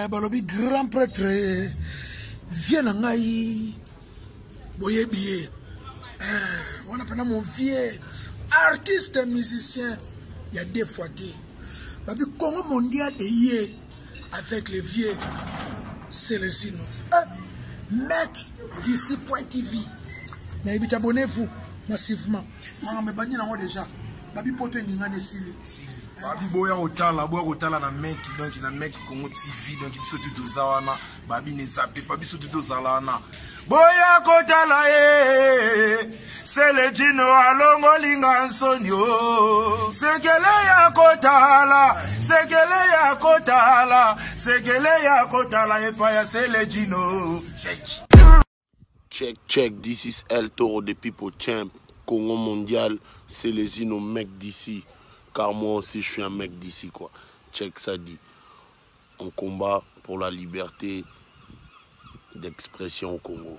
balobi grand prêtre viens na ngai boye biye on appelle mon vieux artiste musicien il y a deux fois qui babi Congo mondial de hier avec les vieux c'est le sinon mec d'ici point TV mais abonnez-vous massivement mais bani na déjà babi poto ngana sili babi boya otala na mec donc na mec Congo TV donc biso tout zawana babi ne zappe pas biso tout zalana boya kotala c'est le dino alongo linga nsonyo sekele ya kotala et pas c'est le dino check this is El Toro de People Champ Congo mondial c'est les Zino mec d'ici car moi aussi je suis un mec d'ici quoi. Check ça dit on combat pour la liberté d'expression au Congo.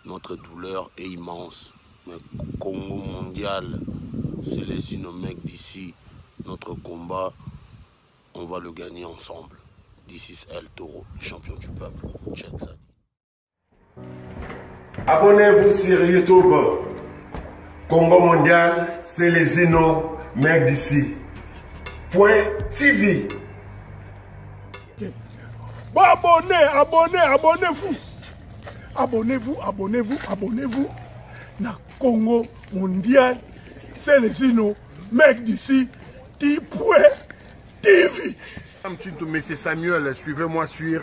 Notre douleur est immense. Mais Congo mondial, c'est les Zino mecs d'ici. Notre combat, on va le gagner ensemble. This is El Toro, champion du peuple. Check ça. Abonnez-vous sur YouTube. Congo mondial, c'est les Zino mecs d'ici. .tv. Bon, abonnez-vous. Abonnez-vous. Na Congo mondial, c'est les Zino mecs d'ici. TV. Monsieur Samuel, suivez-moi sur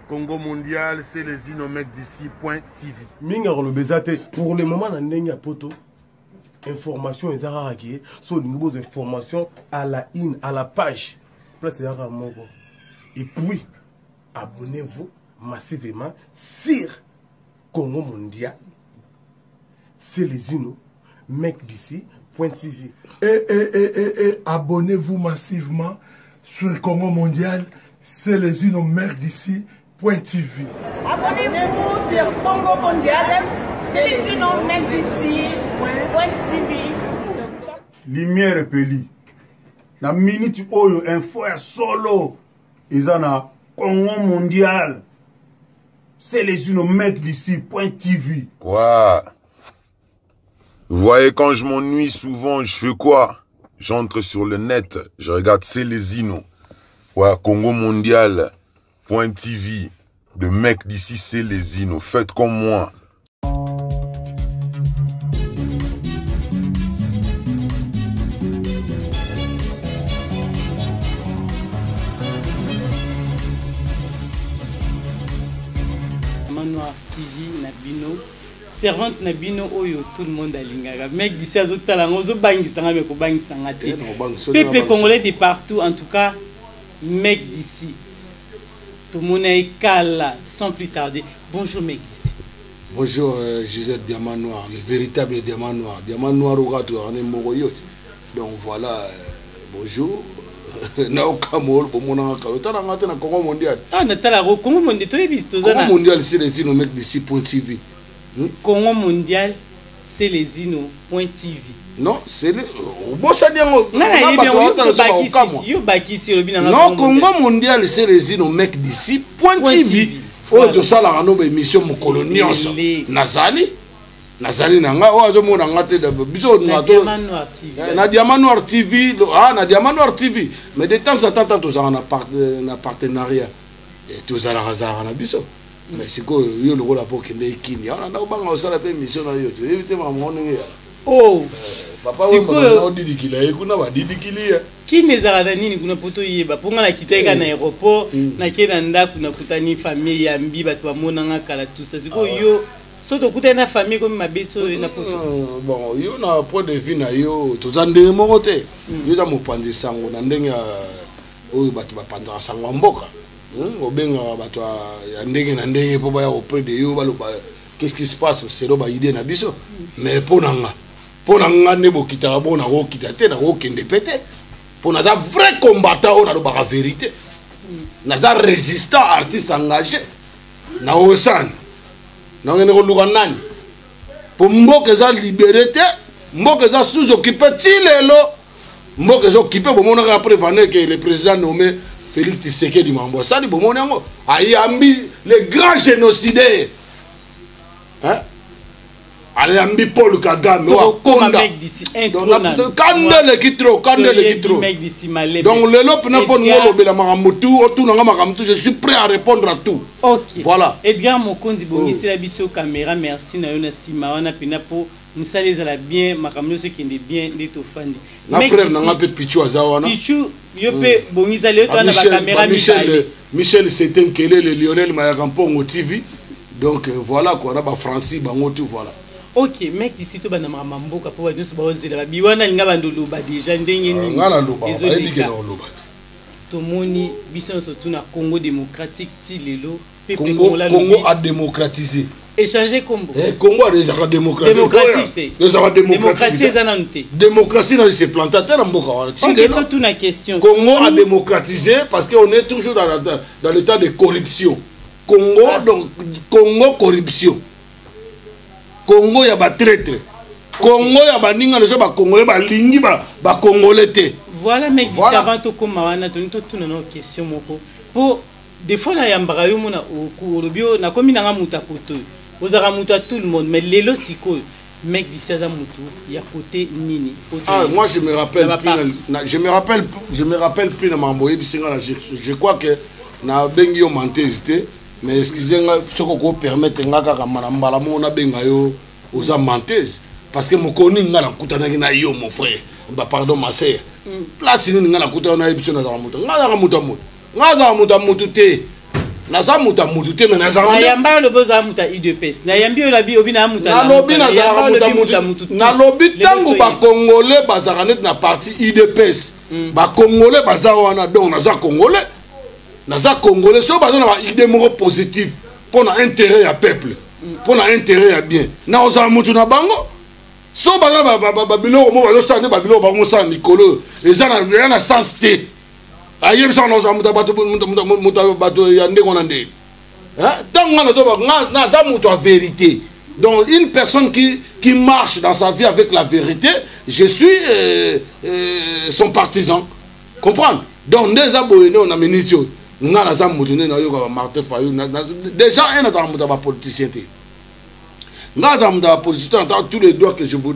Congo mondial, c'est les Zino mecs d'ici. .tv. Minga le bezate pour le moment na ndenge ya poto. Information ezara qui sont de nouvelles informations à la à la page. Place ezara moko. Et puis abonnez-vous massivement sur Congo mondial. C'est les Zino mec d'ici. .tv. Et abonnez-vous massivement sur Congo mondial. C'est les Zino mec d'ici. .tv. Abonnez-vous sur Congo mondial. C'est les Zino mec d'ici. .tv. Lumière peli. La minute oyo info ya solo. Izana Congo mondial. C'est les Zino mec d'ici. .tv. Ouais. Vous voyez, quand je m'ennuie souvent, je fais quoi? J'entre sur le net, je regarde C'est les Zino. Ouais, Congo mondial. .tv. De mec d'ici, c'est les Zino. Faites comme moi. Manoir TV Nabino. Servante Nabino Oyo, tout le monde a l'ingara. Mec d'ici à Zotalango, Zobangisanga, Mekobangisanga. Peuple congolais de partout, en tout cas, mec d'ici. Tout le monde est calme, sans plus tarder. Bonjour, mec d'ici. Bonjour, Gisèle Diamant Noir, le véritable Diamant Noir. Diamant Noir au gâteau, on est moroyote. Donc voilà, bonjour. Naokamol, pour mon enquête. Tu as un Congo mondial. Ah, Natala, Congo mondial, Congo mondial, c'est les Zino mec d'ici. .tv. Congo mondial, c'est les Zino. .tv. Non, c'est le. Bon, ça dit non, Congo mondial, c'est les Zino mec d'ici. .tv. Oh, tout ça, la émission mon colonie. Nazali nanga o azo mona ngate da biso na Diamant Noir TV na Diamant Noir TV mais de temps en temps tous en partenariat et tous à la hasard na biso mais c'est quoi yo le rôle pour kende kini on a banga osala pe mission na yo éviter ma mona oh papa on dit qu'il a kuna ba didikili kini ezala nini kuna poto yeba ponga la kiteka na aéroport na kena ndaku na kutani famille ya mbi bato bamona nga kala tout ça c'est quoi yo surtout quand une famille comme ma bête na poto bon yo na point de vue na yo tozande moko te yo da mopanzi sango na ndenge oyo bato bapandaka sango mboka obenga bato ya ndenge na ndenge po baya auprès de yo baloba qu'est-ce qui se passe c'est lo ba idée na biso mais pona nga ne bokitaka bona ko kita te na ko kende pété pona za vrai combattant on a lo ba vérité na za résistant artiste engagé na osane non on luka nani pour mboka za liberté mboka za sous-occupé ti lelo mboka za occupé bon on a après vané que le président nommé Félix Tshisekedi Mambo ça dit bon yango ayambi les grands génocidaires hein ayambi Paul Kagame wa konda kandele kitro donc le lop na fon ngolo bela mamutu otuna ngamamutu je suis prêt à répondre à tout. OK voilà Edgar Mokondi bongisi la biso caméra merci na yona sima wana pina po musali ezala bien makamno ce qui est bien ndito fandi na frère na ngape Pichu azawana Pichu yo pe bongisa le to na ba caméra Michel Setin Kelele Lionel Mayakampongo TV donc voilà quoi na ba Francis bango tout voilà. OK mec d'ici to bana mamboka po ba nyusu ba ozela ba biwana linga bandolo ba déjà ndenge ni ngala loba ayebike na loba tomoni biso surtout na Congo démocratique ti lelo Congo a démocratisé échanger combo Congo a déjà démocratique démocratie zanante démocratie dans ces plantateurs en boka wana OK tout na question Congo a démocratisé parce qu'on est toujours dans l'état de corruption Congo donc Congo corruption Congo ya ba traître Congo ya ba ninga leso ba Congolais ba lingi ba Congolais te voilà mec avant to koma wana to tout na question moko pour des fois na yambara yo mona okolobio na komi na muta poto ozaka muta tout le monde mais lelo siko mec dit ça mutu ya côté nini moi je me rappelle plus na mambo yebisinga na je crois que na bengi yo mentesité mais excusez-moi soko ko permettre ngaka kamana mbala mo na benga yo oza menteuse parce que mokoni ngala kutanaki na yo mon frère bah pardon ma sœur place ni ngala kutana na ebiso na za mutu ngala mutu te na za mutu te mais na za na yamba lo boza muta IDPS na yambi o labi obina muta na lobi na za mutu na lobi tango ba congolais bazaka net na parti IDPS ba congolais baza wana donc na za congolais so baza na ba idée moko positive pour na intérêt ya peuple pour na intérêt ya bien na oza mutu na bango so baza ba biloko mo bazo sande ba biloko bango sa Nicolo eza na sens te ayer ça nous avons bateau ya ndeko na ndé hein tant na za mutu a vérité donc une personne qui marche dans sa vie avec la vérité je suis son partisan comprendre donc des abonnés on a minutio ngana za mutu na yo ka Martin Fayou déjà un autre mutu ba politicien te ngaza mutu ba politicien dans tous les droits que je vous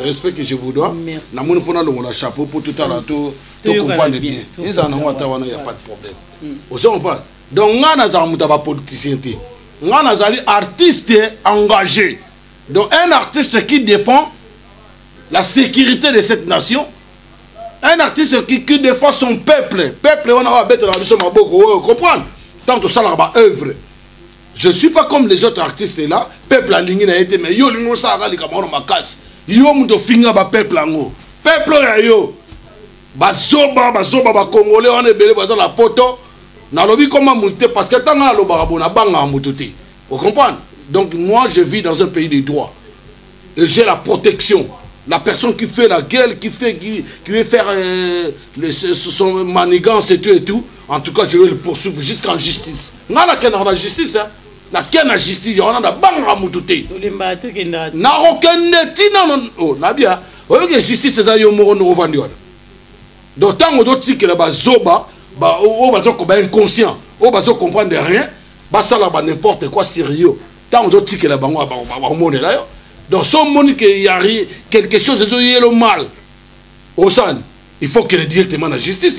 respect que je vous dois na mon fona le chapeau pour tout à l'heure tu comprends bien ils en ont tawana y a pas de problème on pas donc ngana za mutu ba politicien te ngana za artiste engagé donc un artiste qui défend la sécurité de cette nation un artiste qui défend son peuple on a bête la mission maboko comprendre tant que ça la œuvre je suis pas comme les autres artistes là peuple a ligné na été mais yo lingo ça ga likamoro makasi yo muto finga ba peuple ngo peuple ya yo bazoba ba congolais on est belé dans la poto na lobi comment monter parce que tant na loba bona banga mututi vous comprenez donc moi je vis dans un pays de droit et j'ai la protection. La personne qui fait la gueule, qui veut faire son manigance et tout, en tout cas, je vais le poursuivre jusqu'en justice. On a la justice, hein. La justice, on a la banque à moutouté. Na aucun non. Oh, Nabia, la justice, c'est ça, il y a un vendu. Donc, tant que d'autres que la zoba, on va être inconscient, on va comprendre rien, ça là n'importe quoi sérieux. Tant que d'autres que la banque, on va monter là. Donc, si on dit qu'il y a quelque chose de mal, au sein, il faut qu'il y ait directement la justice.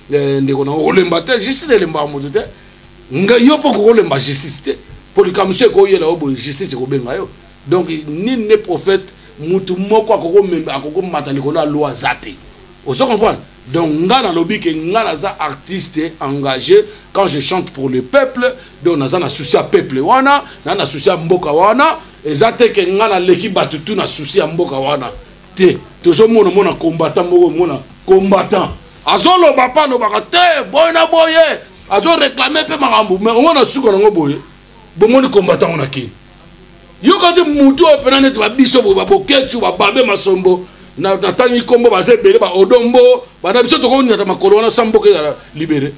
La justice est la justice. Pour le camus, il y a la justice. Donc, ni les prophètes, mutu moko akoko matalikona loi zate. Vous comprenez? Donc, ngana lobby que ngana za artiste engagé quand je chante pour le peuple, donc naza na souci à peuple wana, na souci à mboka wana. Ezate ke ngana leki batutu na souci ya mboka wana te tozo mona combattant mona combattant azolo bapa no bakate boy na boye azo réclamer pe makambu mais on a suko ngo boye bomoni combattant on a ki yo kati mutu opena net ba biso bo bokechu ba babe masombo na tangi kombo ba zebele ba odombo ba na biso to ko nyata makolo na sambo ke libéré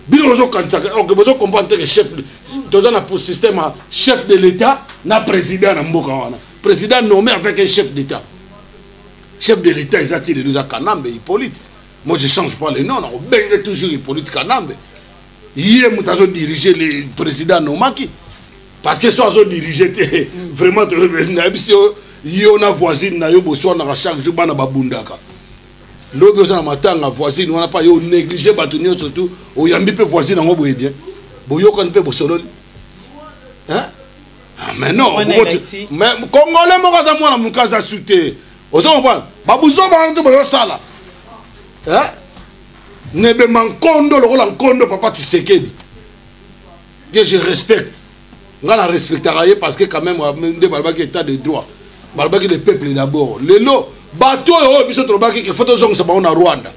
bino zo kantaka ok bozo comprendre que chef dans un système chef de l'État na président na mboka wana président nommé avec un chef d'État. Chef de l'État, ils attirent les Kanambe Hippolyte. Moi, je ne change pas les noms. On a toujours les politiques à Nambe. Hier, nous avons dirigé le président Nomaki. Parce que soit ont dirigé vraiment, il y a une voisine, il y a une chaque jour, il y a une babundaka. L'autre chose, la voisine, on n'a pas négligé, surtout, il y a une voisine, on a bien. Il y a une voisine, hein? Mais non, mais Congolais, moi, mon cas, a sauté. Vous comprenez? Babouzo, ça. Hein? Nebe Mankondo, le rôle en Kondo, papa Tshisekedi. Que je respecte. On a respecté parce que, quand même, on a un état de droit. On a le peuple d'abord. Les lots, bateau, il faut que les photos sont en Rwanda.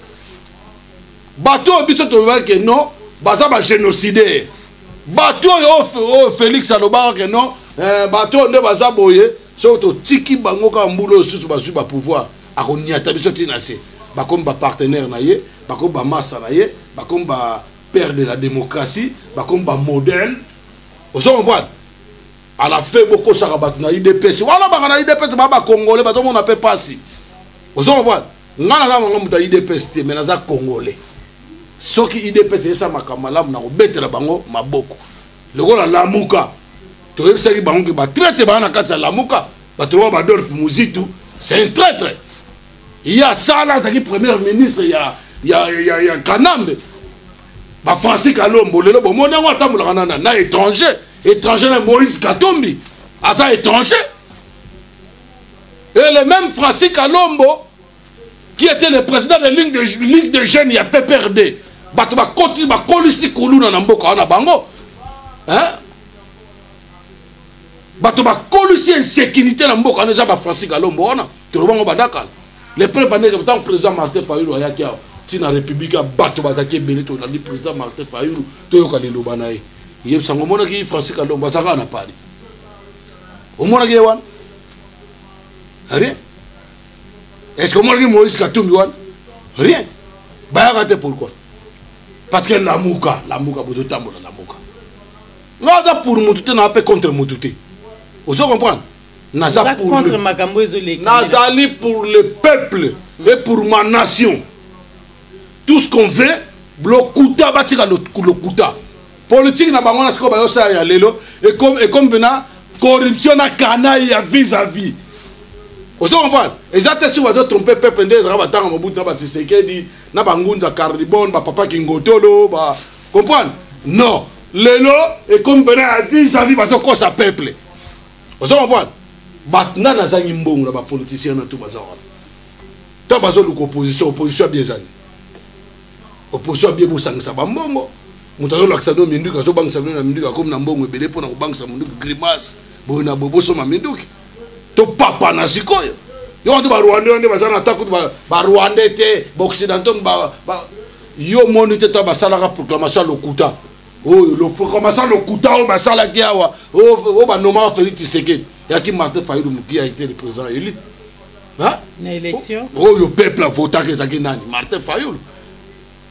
Bateau, il faut que non, baza ba génocidaire. Bateau, Félix Alobara que non, bateau, ne baza boye, surtout Tiki Bangoka Mbulo, sous ba pouvoir. A on y a tabi sorti nassé. Comme partenaire naïe, comme massa naïe, comme père de la démocratie, comme modèle. Vous comprenez? À la fin, beaucoup de choses na IDPS. Voilà, na IDPS, baba congolais, bah on appelle pas si. Vous comprenez? Ngana nga ngamuta IDPS te, mais naza congolais. Ce qui IDPS ça makamala na obete la bango maboko. Le rôle la lamuka. Tu vois ça qui bango qui ba traite ba na katsa lamuka, ba tu vois ba Adolphe Muzitu, c'est un traître. Il y a ça là, c'est qui premier ministre, il y a Kanambe. Bah Francis Kalombo, le lobo, mon nom est na étranger, étranger Moïse Katumbi, à ça étranger. Et le même Francis Kalombo, qui était le président de la Ligue des Jeunes, il y a PPRD. Bah tu vas continuer, bah colisi koulou na mboka na bango, hein? Bah tu vas colisi insécurité na mboka na déjà Francis Kalombo, on a, tu le vois badakal. Les preuves années que le président Martin Fayulu a été dans la République, battu Bataki Benito, le président Martin Fayulu, tout le monde a dit il y a un moment qui est Francis Kalombo, Bataka n'a pas dit. Au moment qui est one, rien. Est-ce que moi qui Moïse Katumbi one, rien. Bayagate pourquoi? Parce que la mouka, vous êtes la mouka. Non, pour Moutouté, n'a pas contre Moutouté. Vous comprenez? Nazali pour le peuple et pour ma nation. Tout ce qu'on veut, blokuta batika lokuta. Politique na bango na tiko ba yosa ya lelo et comme bena corruption na canaille vis-à-vis. Vous comprenez? Exactement si vous avez trompé peuple ndé za batanga Mobutu na Tshisekedi na bangunza carbone ba papa Kingotolo ba comprendre? Non, lelo et comme bena vis-à-vis ba ko sa peuple. Vous comprenez? Batna na zangi mbongo na ba politicien na tout bazar. Ta bazo l'opposition bien zani. Opposition bien bo sangisa ba mbongo. Mutazo laksano minduka zo bangisa na minduka comme na mbongo ebele pona ko bangisa minduka grimace. Bo na bobo so ma minduka. To papa na sikoyo. Yo to ba Rwanda onde bazana taku ba Rwanda te, ba occidentaux ba yo monite to ba sala proclamation lokuta. Oh le proclamation lokuta o ba sala kiawa. Oh ba noma Félix Tshisekedi. Il y a qui Martin Fayulu qui a été le président élu. Hein? L'élection. Oh, le peuple a voté que ça qui nani Martin Fayulu.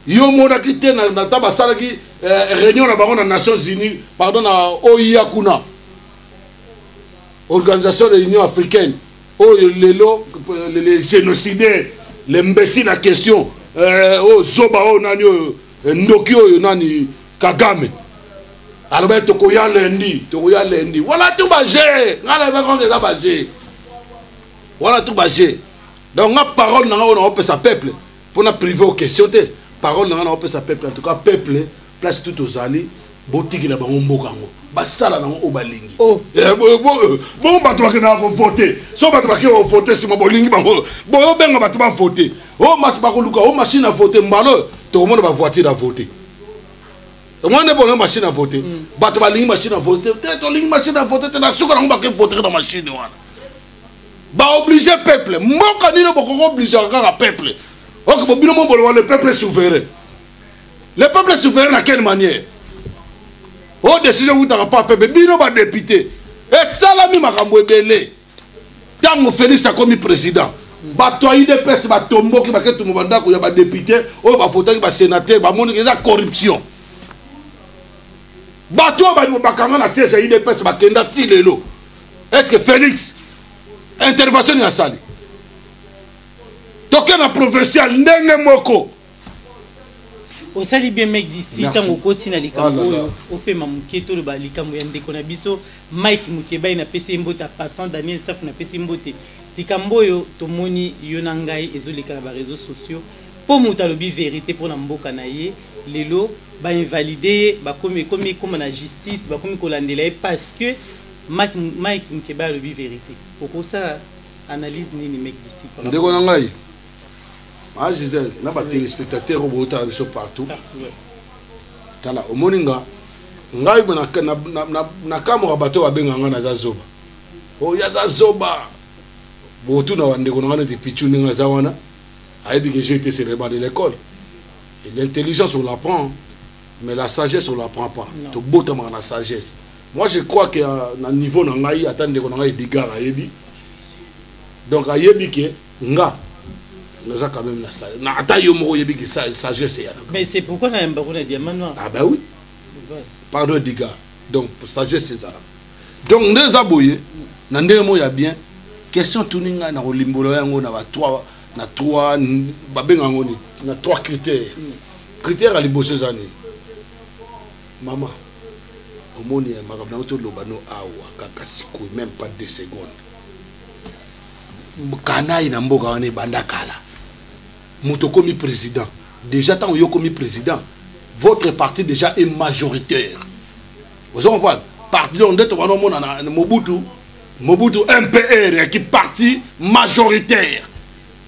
Yo mona qui était na tabasala qui réunion na bango na Nations Unies, pardon na OIA kuna. Organisation de l'Union africaine. Oh les génocidaires, les imbéciles la question. Oh zoba oh nani ndokio nani Kagame. Alors, tokoya lundi. Voilà tout bagé. Voilà tout bagé. Donc, la parole n'a pas sa peuple. Pour nous priver aux questions, parole n'a pas sa peuple. En tout cas, peuple, place tout aux alliés. Botiki na bango mbokango. Basala na o balingi. Oh. Bon bato ba na voter. So bato ba ko voter si mo bolingi bango. Bo benga bato ba voter. Oh mas ba ko luka, oh machine à voter mbalo. To mo ba voiture à voter. Moi, je n'ai pas machine à voter. Je n'ai pas machine à voter. Tu as une machine à voter. Tu n'as pas voter dans la machine. Tu es obligé peuple. Moi, je n'ai pas obligé le peuple. Le peuple est souverain. Le peuple est souverain à quelle manière? Oh, décision où tu n'as pas peuple. Bino va député. Et Salami Makambo Ebele. Tant que Félix a commis président. Toi, il dépêche, tombeau qui va être tout le monde, il y a des députés, il va voter, il va sénateur, il va montrer qu'il y a corruption. Bato bakanga na siège il dépêche bakenda ti lelo. Est-ce que Félix intervention ya sali? Toke na provincial ndenge moko Au sali bien mec d'ici, tant au quotidien les cambo, au fait ma mouketo le bali cambo yande konabiso, Mike Mukeba il n'a pas essayé mbota passant, Daniel Saf n'a pas essayé mbote. Les cambo yo tomoni yonangai et les réseaux sociaux pour moutalobi vérité pour l'amboka naie, les lots ba invalider, ba comme la justice, ba comme kolandela parce que Mike Mukeba le vérité. Pour ça analyse ni mec d'ici. Ndeko nangai. Ah Gisèle, n'a pas téléspectateurs au bout de partout. Tala au moninga, ngai na kamera bateau wa benga ngana za zoba. Oh ya za zoba. Botu na wande kono ngana tipichu ninga za wana. Ayebi que j'ai été célébré de l'école. Et l'intelligence on l'apprend, mais la sagesse on l'apprend pas. To bota la sagesse. Moi je crois que na niveau na ngai attendre kono ngai diga ayebi. Donc ayebi que nga nous avons quand même la sagesse. Mais c'est pourquoi on a un baron de diamant noir. Ah ben oui. Pardon les gars. Donc sagesse c'est ça. Donc nous avons boyé. Nous avons bien. Question tuninga na olimbolo yango na trois na trois critères. Critères à liboso zani. Maman. Omoni makabna oto lobano awa kakasiko même pas 2 secondes. Kanaï na mboka wane bandakala. Mouto komi président. Déjà, tant que vous commis président, votre parti déjà est majoritaire. Vous comprenez? Parti de Mobutu MPR qui est parti majoritaire.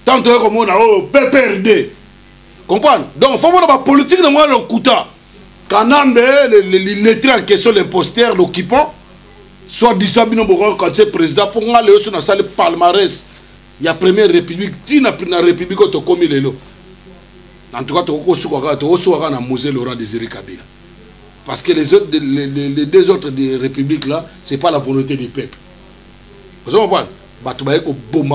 Tant que vous avez PPRD. Comprenez? Donc, il faut voir la politique de moi le Kouta. Kanambe, les lettrés en question, l'imposteur, l'occupant, soit disabino quand c'est président, pour moi, le sur la salle palmarès. Il y a première république, tina la république au commis les lots. En tout cas, tu as un musée Laurent Désiré Kabila. Parce que les deux autres républiques là, ce n'est pas la volonté du peuple. Vous comprenez?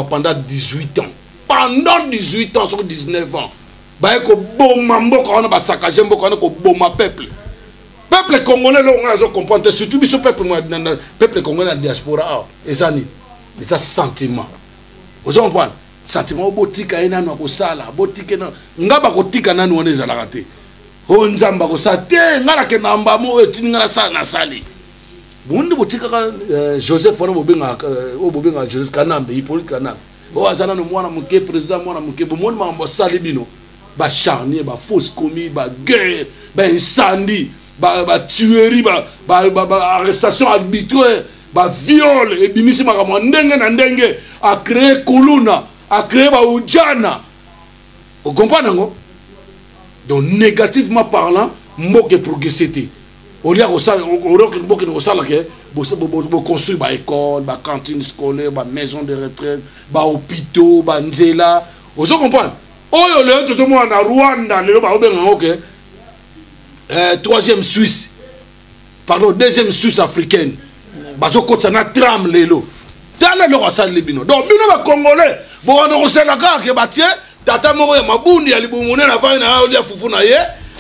Pendant 18 ans. Pendant 18 ans, sur 19 ans. Peuple. Peuple congolais, on comprend. Surtout le peuple congolais dans la diaspora. Et ça, c'est un sentiment. Vous comprenez? Sentiment botika ena no kosala botika na ngaba kotika nanu one ezalaka te o nzamba kosala te ngala ke namba mo etini ngala sala na sali bundi botika ka Joseph wana bobenga Joseph Kanambe Hippolyte Kanambe o azana no mwana muke président mwana muke bomoni mambo sali bino ba charnier ba fausse commis ba guerre ba incendie ba tuerie ba arrestation arbitraire ba viol et bimisi makamwa ndenge na ndenge a créer Kuluna a créé Baoudjana. Vous comprenez? Donc, négativement parlant, Mboke progressité. Au lieu de construire des écoles, des cantines scolaires, des maisons de retraite, des hôpitaux, des nzela. Vous comprenez? Tout le monde en Rwanda, troisième Suisse, pardon, deuxième Suisse africaine. Bazo Kotsana tram lelo. Tala le rosal libino. Donc, bino ba Congolais. Bon, on a la gare qui bâtit, tata moro ya mabundi alibumune na vana na olia fufu na ye,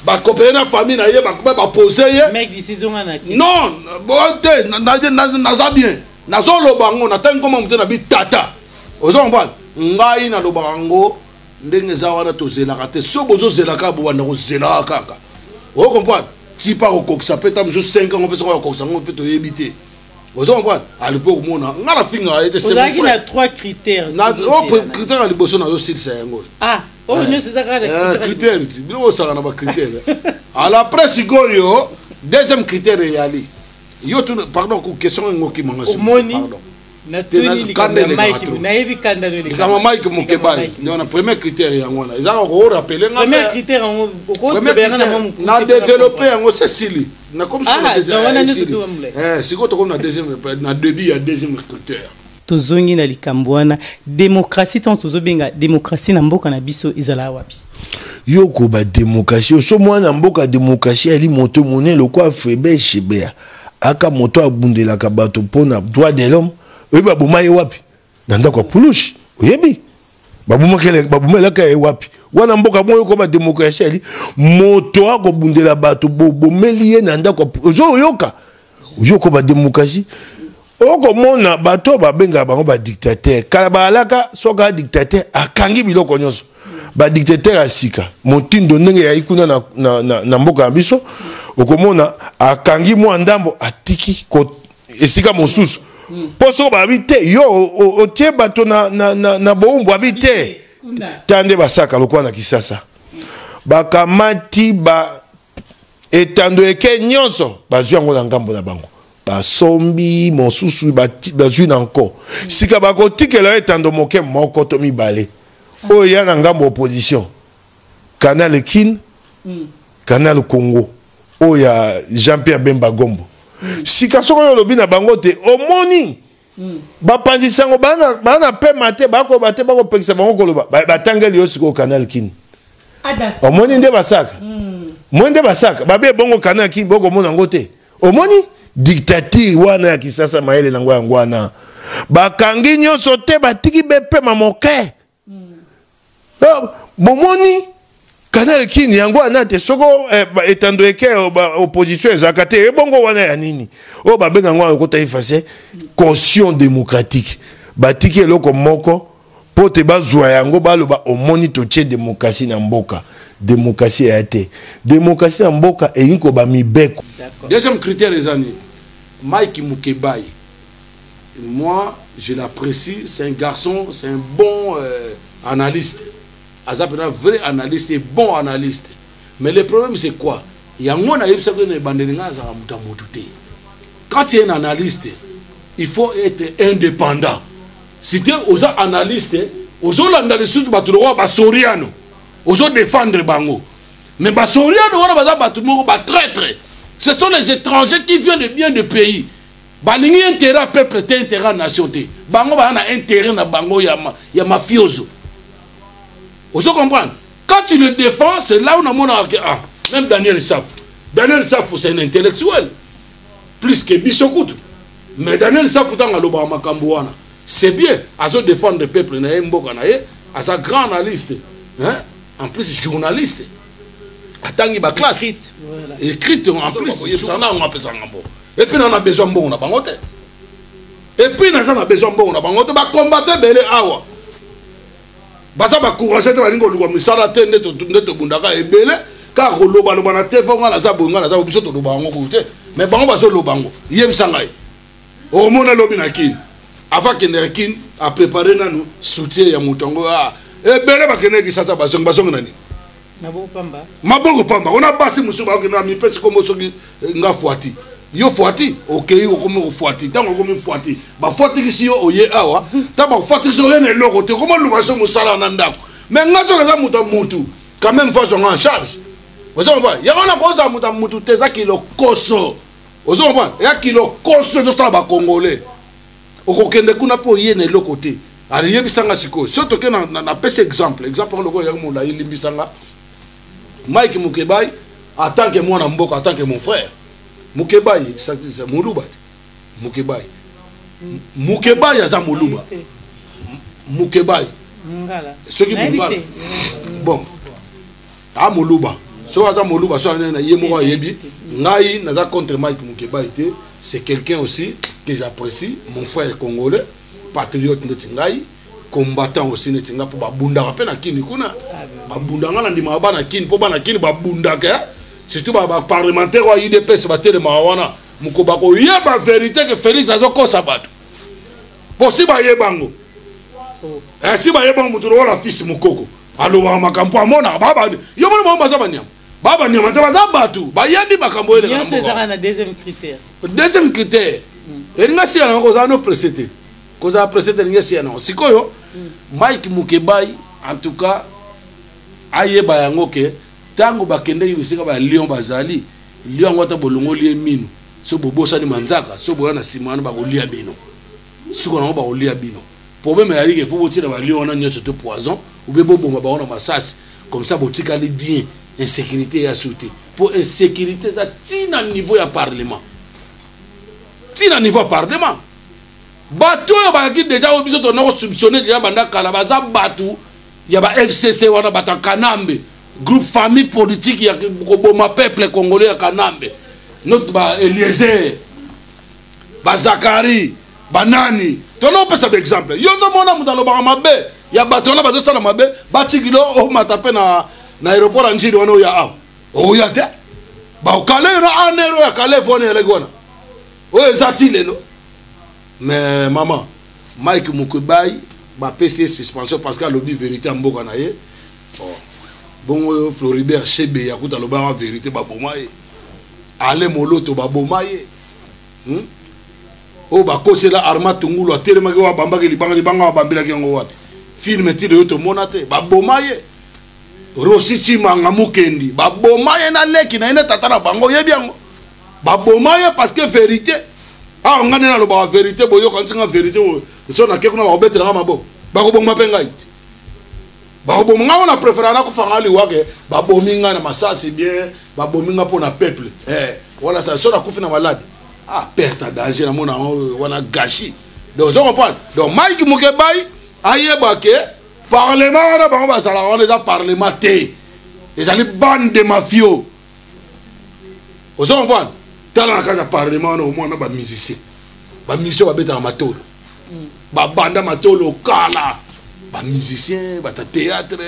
ba coopérer na famille na ye, ba poser ye. Mec décision na. Non, bon te na za bien. Na zo lo bango na tango mo mutena bi tata. Ozo mbal, ngai na lo bango ndenge za wana to zelaka te. So bozo zelaka bo wana ko zelaka kaka. O comprendre? Si pas au coq ça peut être 5 ans on peut se coq ça on peut te éviter. Vous comprenez? À l'époque, on a fait il y a 3 critères. Critères à l'époque, on a 6. Ah, oh, c'est ça. Critères. À la presse, deuxième critère est allé. Pardon, question qui m'a dit. Pardon. Premier critère, tozongi na likambo wana démocratie tant tozobenga démocratie na mboka na biso ezala wapi yoko ba démocratie so mwana mboka démocratie ali moto monene lokwa Fébert Chebea aka moto abundela ka bato pona droit de l'homme oyiba bomaye wapi nanda kwa pulushi oyebi babumela ka wapi wana mboka moyo ko ba démocratie ali moto akobundela bato bomeli ye nanda kwa ozo yoka yoko ba démocratie oko mona bato babenga bango ba dictateur kala balaka soka dictateur akangi biloko nyonso ba dictateur asika motindo ndenge ya ikuna na mboka biso okomona akangi mo ndambo atiki ko esika mosusu poso ba bite yo otie bato na boumbu abite tande basaka lokwa na Kisasa bakamati ba etando eke nyonso bazwi yango na ngambo na bango basombi mosusu bazwi na nko sika bakotikela etando moke moko to mibale oyo ya na ngambo opposition Canal Kin Canal Congo oyo ya Jean-Pierre Bemba Gombo sika soko yo lobi na bango te omoni bapanzisango bana pe mate bako bate bako pekisa bango koloba batangeli yo siko Canal Kin omoni nde basaka mwende basaka babe bongo Canal Kin boko mona ngote omoni dictature wana ya Kisasa maele na ngwana bakangi nyonso te batiki bepe mamoke bomoni Canal Kin yango wana te soko etando eke opposition ezakate ebongo wana ya nini o babenga ngwa ko ta efase caution démocratique batiki eloko moko pote bazwa yango baloba omoni totie démocratie na mboka démocratie ya te démocratie na mboka eyinko ba mibeko. Deuxième critère les amis, Mike Mukebai, moi je l'apprécie, c'est un garçon, c'est un bon analyste. Azap est un vrai analyste et bon analyste. Mais le problème c'est quoi? Il y a un quand tu es un analyste, il faut être indépendant. Si tu es aux analystes, aux analystes, tu vas défendre Bango. Mais ce sont les étrangers qui viennent bien du pays. Balingi intérêt peuple, intérêt à nation. Bango a intérêt à Bango, il y a mafioso. Vous comprenez? Quand tu le défends, c'est là où on a même Daniel Saf. Daniel Saf, c'est un intellectuel. Plus que Bissokout. Mais Daniel Saf, c'est bien. À se défendre le peuple, à sa grand analyste. Hein? En plus, journaliste. Attends, il va classe. Écrite en plus. Et puis, on a besoin de bon, on a bangoté. Et puis, on a besoin de bon, on a bangoté. On va combattre Belé Awa. Basa ba courage te balingo luwa misala te neto bundaka ebele ka roloba loba na te fonga na za bonga na za biso to loba ngo te mais bango bazo lobango yebisa ngai o mona lobi na kin avant que ne kin a préparer nanu soutien ya mutongo ebele ba kene ki sata bazonga nani maboko pamba ona basi musuba ko na mi pesi ko mosoki nga fuati yo fuati okay ko mo fuati tango ko mi fuati ba fuati ki yo oye awa ta ba fuati so ene loko te ko mo luba so musala na ndako mais ngazo na mutu quand même faut en charge vous comprenez ya ona ko za mutu te za kilo koso vous comprenez ya kilo koso do ba congolais oko kende kuna po yene loko te ali yebisanga siko surtout que na pese exemple loko ya mo la ilimbisanga Mike Mukebai en tant que moi na mboka en tant que mon frère Mukebai, c'est Moulouba. Mukebai. Mukebai, c'est Moulouba. Mukebai. Ce qui est bon. Ah, Moulouba. Soit à Moulouba, soit à Yemoua Yebi. Naï, n'a contre Mike Mukebai. C'est quelqu'un aussi que j'apprécie. Mon frère congolais, patriote de Tingaï, combattant aussi de Tingaï pour Babunda. Rappelle à qui Nikuna. Babunda, on a dit Mabana Kin, pour Banakin, Babunda. Surtout les parlementaires ou UDPS battent de Mawana. Mukobako yeba vérité que Félix a zoko sabato. Possible yebango. Si ba yebango muturo la fils mukoko. Alo wa makampo amona baba. Yo mo mo baza banyam. Baba nyama baza batu. Ba yebi makambo ele. Bien sûr ça na deuxième critère. Deuxième critère. Eringa si ana ko za no précédé. Ko za précédé ringa si ana. Sikoyo Mike Mukebai en tout cas ayeba yango ke tango bakende yibisika ba lion bazali lion ngota bolongo lie mino so bobosa ni manzaka so boya na simana ba kolia bino siko na ba kolia bino problème ya rike faut botina ba lion na nyoto te poison ou be bobo ba ona masasi comme ça botika li bien insécurité ya sauté pour insécurité ça tina niveau ya parlement bato ba ki déjà obiso to na soupçonner déjà banda kala baza batu ya ba FCC wana bata Kanambe groupe famille politique ya koboma peuple congolais ya Kanambe notre ba Eliezer ba Zakari banani tono pesa exemple yo to mona mutalo ba mabe ya bato na bato sala mabe batikilo o matape na aéroport anjiri wana ya aw o ya te ba kale na anero ya kale fone ele gona o ezati lelo mais maman Mike Mukubai ba PC suspension parce que lobby vérité mboka na ye bon Floribert Chebe ya kuta loba vérité ba boma ye ale moloto ba boma ye o ba kosela arma tungulu aterema ke wa bamba ke libanga wa bambila ke ngo wati film tile yo to monate ba boma ye Rosichi manga mukendi ba boma ye na leki na ina tata na bango ye biango ba boma ye parce que vérité ah ngani na lo ba vérité boyo kan singa vérité so na ke kuna ba betre nga mabo ba ko boma penga it ba ko boma nga na préférer na ko fanga li wake ba bomi nga na masasi bien ba bomi nga pour na peuple voilà ça so na kufina malade ah perte danger na mona wana gâchis donc je comprends donc Mike Mukebai ayeba ke parlement na bango basala on déjà parlementaire ils allaient bande de mafieux on se comprend tala na kaza parlement na mona ba musicien ba beta matolo ba banda matolo kala ba musicien ba théâtre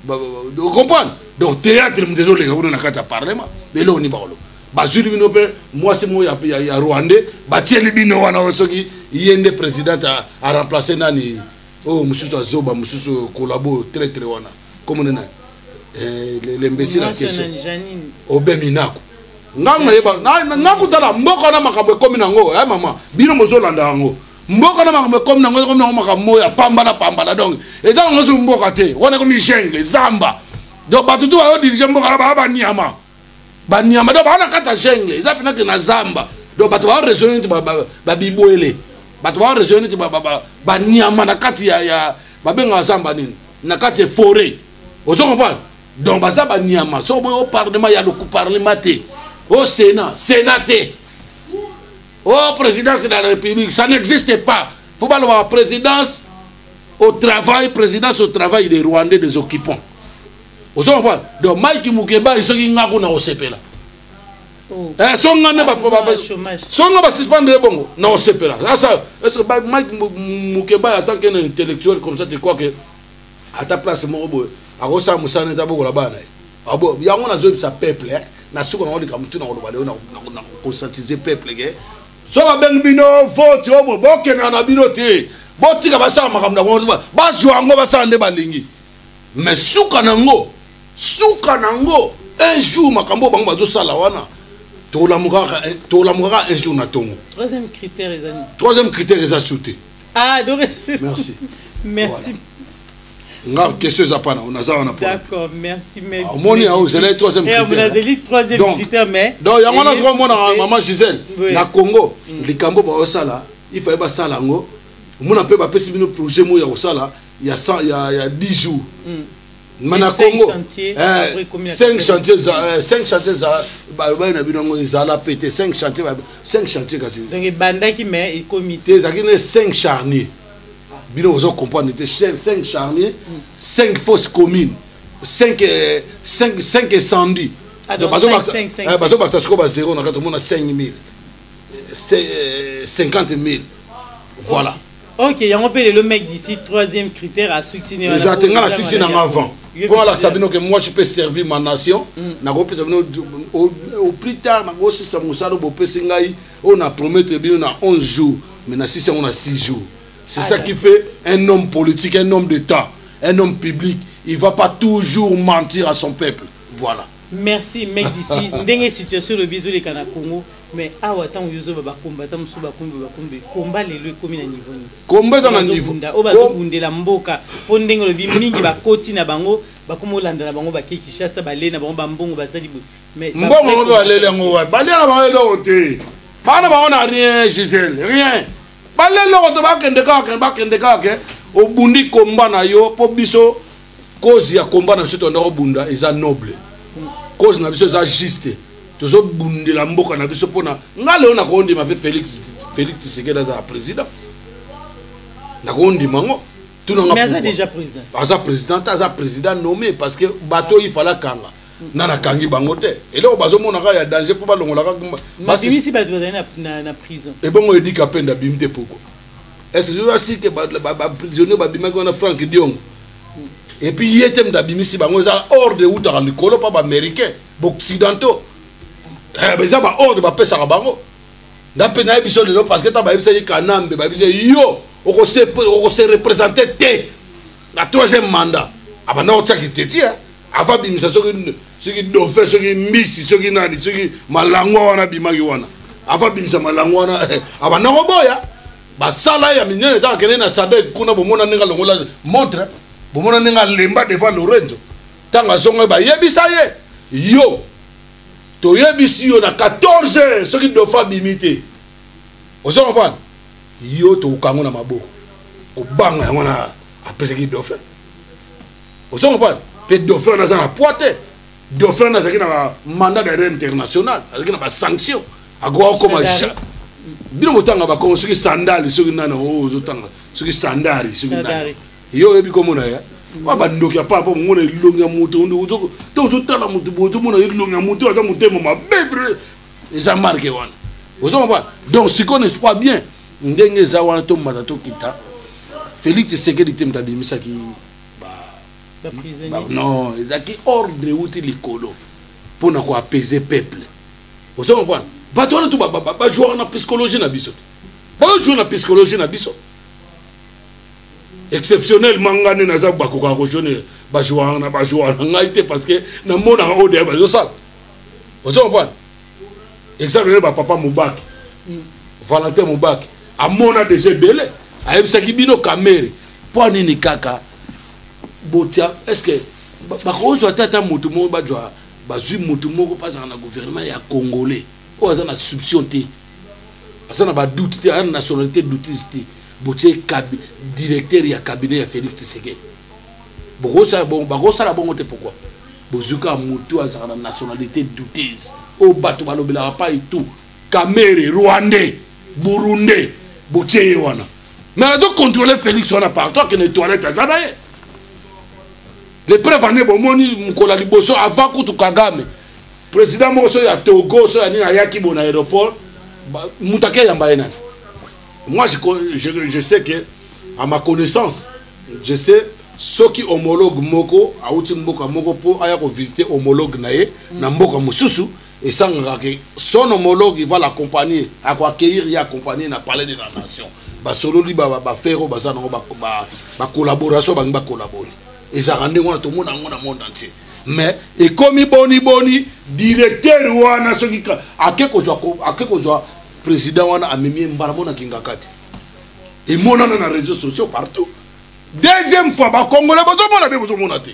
vous comprenez donc théâtre me désolé ka na kaza parlement mais là on y parle bazuli bino pe moi c'est moi ya Rwandais batieli bino wana soki yende président a remplacer nani oh mususu azoba mususu collabo très wana comme on les imbéciles la question obeminako nganga yeba ngaku tala mboka na makambe komi nango mama bino mozolanda ngo mboka na makambe komi nango makambo ya pamba donc eza ngo mboka te wana komi jungle zamba donc batutu ayo dirige mboka ba niama banyama do bana kata jungle eza pina ke na zamba do bato ba raisonner ba bibwele bato ba raisonner banyama na kati ya babenga zamba nini na kati ya forêt ozo comprendre donc baza banyama so au parlement ya le parlement te au sénaté au présidence de la République ça n'existe pas faut pas la présidence au travail des Rwandais des occupants ozo comprendre donc Mike Mukeba isoki ngako na osepela songa ne ba songa ba suspendre bongo na osepela ça est-ce que Mike Mukeba en tant qu'un intellectuel comme ça tu crois que à ta place mo bo akosa musana ta boko la bana abo yango na zo sa peuple na suko na oli kamutu na olobale na conscientiser peuple ke so ba beng bino vote obo boke na bino te botika ba sa makamda ba zwango ba sa nde balingi mais suka nango un jour makambo bango bazo sala wana to la mugaka un jour na tongo troisième critère est sauté ah donc merci voilà. Question zapana on a ça on a d'accord merci mec moni a c'est le troisième critère mais donc ya mona trois mona maman Gisèle na Congo likambo ba osala il fallait ba sala ngo mona pe ba pesi bino projet mo ya osala il y a 10 jours mana Congo 5 chantiers ba na bino ngo zala pété 5 chantiers kasi donc banda qui met comité zakine 5 charniers bino vous comprendre 5 charniers 5 fausses communes 5 incendies donc bazo ba tachiko ba zéro na kato mona 5000 50,000 voilà. Ok, il y a un peu le mec d'ici, troisième critère à soutenir. Exactement, la six ans avant. Voilà, ça veut dire que moi je peux servir ma nation. Au plus tard, on a promis que on a 11 jours, mais on a 6 jours. C'est ça qui fait un homme politique, un homme d'État, un homme public. Il ne va pas toujours mentir à son peuple. Voilà. Merci, mec d'ici. Dans situation le bisou les Cana Congo, mais ah attends, vous avez combattre, combat les communes à niveau. Combat dans le niveau. Au bazo bunde la mboka. Pondeng le bimingi ba koti na bango, ba komo landa na bango ba keki chassa ba le na bango ba mbongo ba sali. Mais mbongo ba le ngo ba le na ba le ote. Bana ba on a rien, Gisèle, rien. Ba le lo to ba kende ka ke o bundi combat na yo po biso cause ya combat na biso to ndako bunda eza noble. Cause na biso za juste tozo bundela mboka na biso pona ngale ona ko ndima pe Félix Tshisekedi za président na ko ndima ngo mais ça déjà président aza président nommé parce que bateau il fallait kanga nana kangi bango te et là bazo mona ka ya danger pour balongola ka ma bimisi bato na prison et bon on dit qu'apeine da bimte poko est-ce que je sais que prisonnier babimaki wana Frank Diongo et puis yetem dabimisi bango za hors de outa likolo pas américain occidentaux mais ça ba hors de ba pesa bango ndape na biso lelo parce que ta ba yebisa kanambe ba biso yo oko se représenter té la troisième mandat abana otaki teti avant bimisa soki dofe soki mbisi soki nani soki malangwa wana bimaki wana avant bimisa malangwa wana abana koboya basala ya minene ta kene na sadek kuna bomona ninga longola montre bomona ninga lemba devant Lorenzo tanga songa ba yebisa ye yo to yebisi yo na 14 soki dofa bimité ozo comprendre yo to kango na mabo obanga ngona apese ki dofe ozo comprendre pe dofe na za poite dofe na za na mandat d'arrêt international avec na ba sanction agwa comme bino motanga ba kongo soki sandali soki nana o zotanga soki sandali soki nana yo ebi komona ya ba ndoki pa pa ngona ilonga mutu ndo to tala mutu boto mona ilonga mutu ata mutema ma bevre ça marque wana ozo ba donc si qu'on est pas bien ndenge za wana to matato kita Félix Tshisekedi temta bimisa ki non ezaki ordre uti likolo pona ko apaiser peuple ozo ba bato wana tu ba jouer na psychologie na biso ba jouer na psychologie na biso exceptionnel mangane na za ba ko ko jone ba jouer na ngaite parce que na mona o de ba zo sala ozo ba exemple ba papa Mubaki Valentin Mubaki amona déjà belé ayebisaki bino kamere po nini kaka botia est-ce que ba ko zo tata mutu mo ba jwa ba zui mutu moko pas na gouvernement ya congolais o za na soupçon te asa na ba doute te na nationalité doute te botie directeur ya cabinet ya Félix Tshisekedi bokosa bon bakosa la bon te pourquoi bozuka mutu asa na nationalité douteuse o bato balobela pa et tout Caméré Rwandais Burundais botie wana mais donc contrôler Félix wana partout que les toilettes azanaye les preuves ané bomoni mukola liboso avant kutu Kagame président Moso ya Togo so ya ni ayaki bon aéroport mutake yamba ena moi je sais que à ma connaissance je sais ceux qui homologue moko auti mboka moko po aya ko visiter homologue naé na mboka mususu et ça que son homologue il va l'accompagner à quoi accueillir et accompagner na palais de la nation ba solo li ba faire ba ça ba collaboration ba collaborer et ça rende on tout monde dans monde entier mais et comme boni directeur wana soki akeko joa président wana amemi mbaramo na kingakati et mona na réseaux sociaux partout deuxième fois ba congolais ba to mona be bo mona te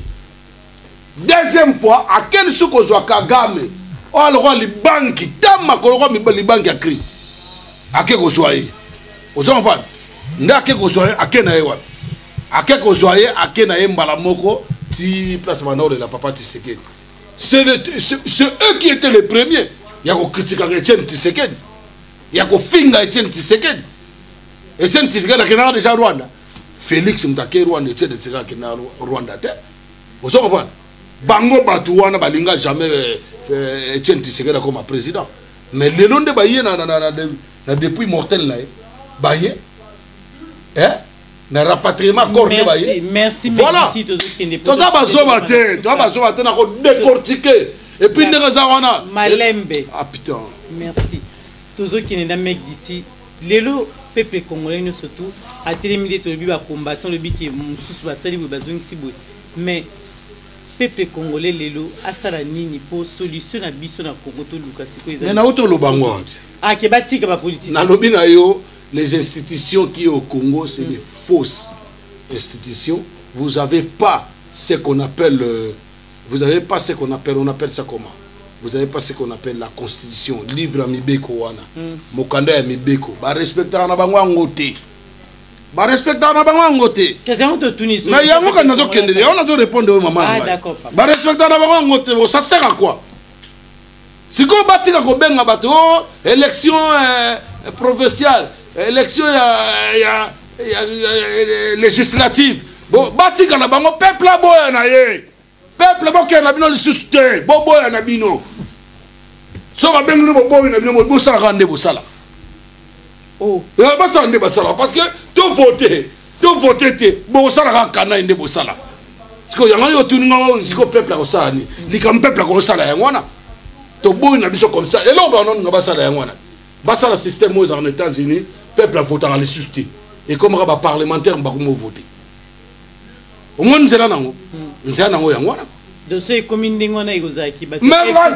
deuxième fois à quel soko joa Kagame o aloko li banki tama koloko mi li banki a cri akeko joa ye ozo pas nda akeko joa akena ye wana akeko joa ye akena ye mbala moko ti place manor de la papa Tshisekedi c'est eux qui étaient les premiers yako critiquer Etienne Tshisekedi yako finga Etienne Tshisekedi a kena déjà Rwanda Félix Mutake Rwanda Etienne Tshisekedi a kena Rwanda te ozo pas bango batu wana balinga jamais Etienne Tshisekedi comme président mais le long de baye na depuis mortel là baye na rapatriement corps de baye merci voilà to ta bazo na ko décortiquer et puis ndeka za wana malembe ah putain merci tozo qui na mec d'ici lelo peuple congolais nous surtout a télémidé to bi ba combattant le bi qui mususu ba sali ba zongi sibwe mais peuple congolais lelo asala nini pour solution na biso na Congo to lukasi ko mais na auto lobango ah ke batika ba politique na lobi na yo les institutions qui au Congo c'est des fausses institutions vous avez pas ce qu'on appelle vous avez pas ce qu'on appelle on appelle ça comment vous avez pas ce qu'on appelle la constitution livre mibeko wana mokanda ya mibeko ba respecter na bango ngote ba respecter na bango ngote qu'est-ce qu'on te tunise mais yango kana to kende on a to répondre au maman ah d'accord ba respecter na bango ngote ça sert à quoi si ko batika ko benga bato élection provinciale élection législative bon batika na bango peuple boya na ye peuple boke na bino lisusu te boya na bino so ba bengi no boya na bino bo sala kande bo sala Oh. Basala nde basala parce que to voter te bo sala ka kana nde bo sala. Siko yanga yo tuninga siko peuple ko sala ni. Likam peuple ko sala yangwana. To boy na biso comme ça. Et là on non basala yangwana. Basala système aux États-Unis, peuple a voté à la susciter. Et comme un parlementaire ba ko voter. Au moins nzela nango. Nzela nango yangwana. De ceux communes d'Ingona et Gozaki. Mais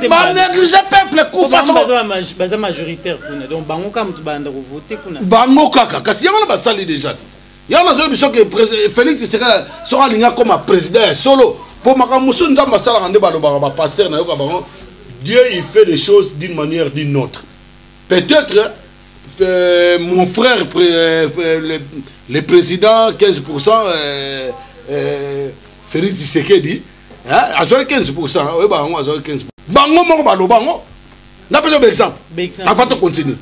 ma néglige peuple koufa baza majoritaire kuna. Donc bango kam tu banda ko voter kuna. Bango kaka kasi yanga ba sali déjà. Yanga zo biso que Félix sera linga comme président solo. Pour makamusu nzamba sala ngande ba loba ba pasteur na yoka bango. Dieu il fait des choses d'une manière d'une autre. Peut-être mon frère le président 15% Félix Tshisekedi à 15%, oui, bah, on a 15%. Bango, bango. N'a pas d'exemple. Avant de continuer.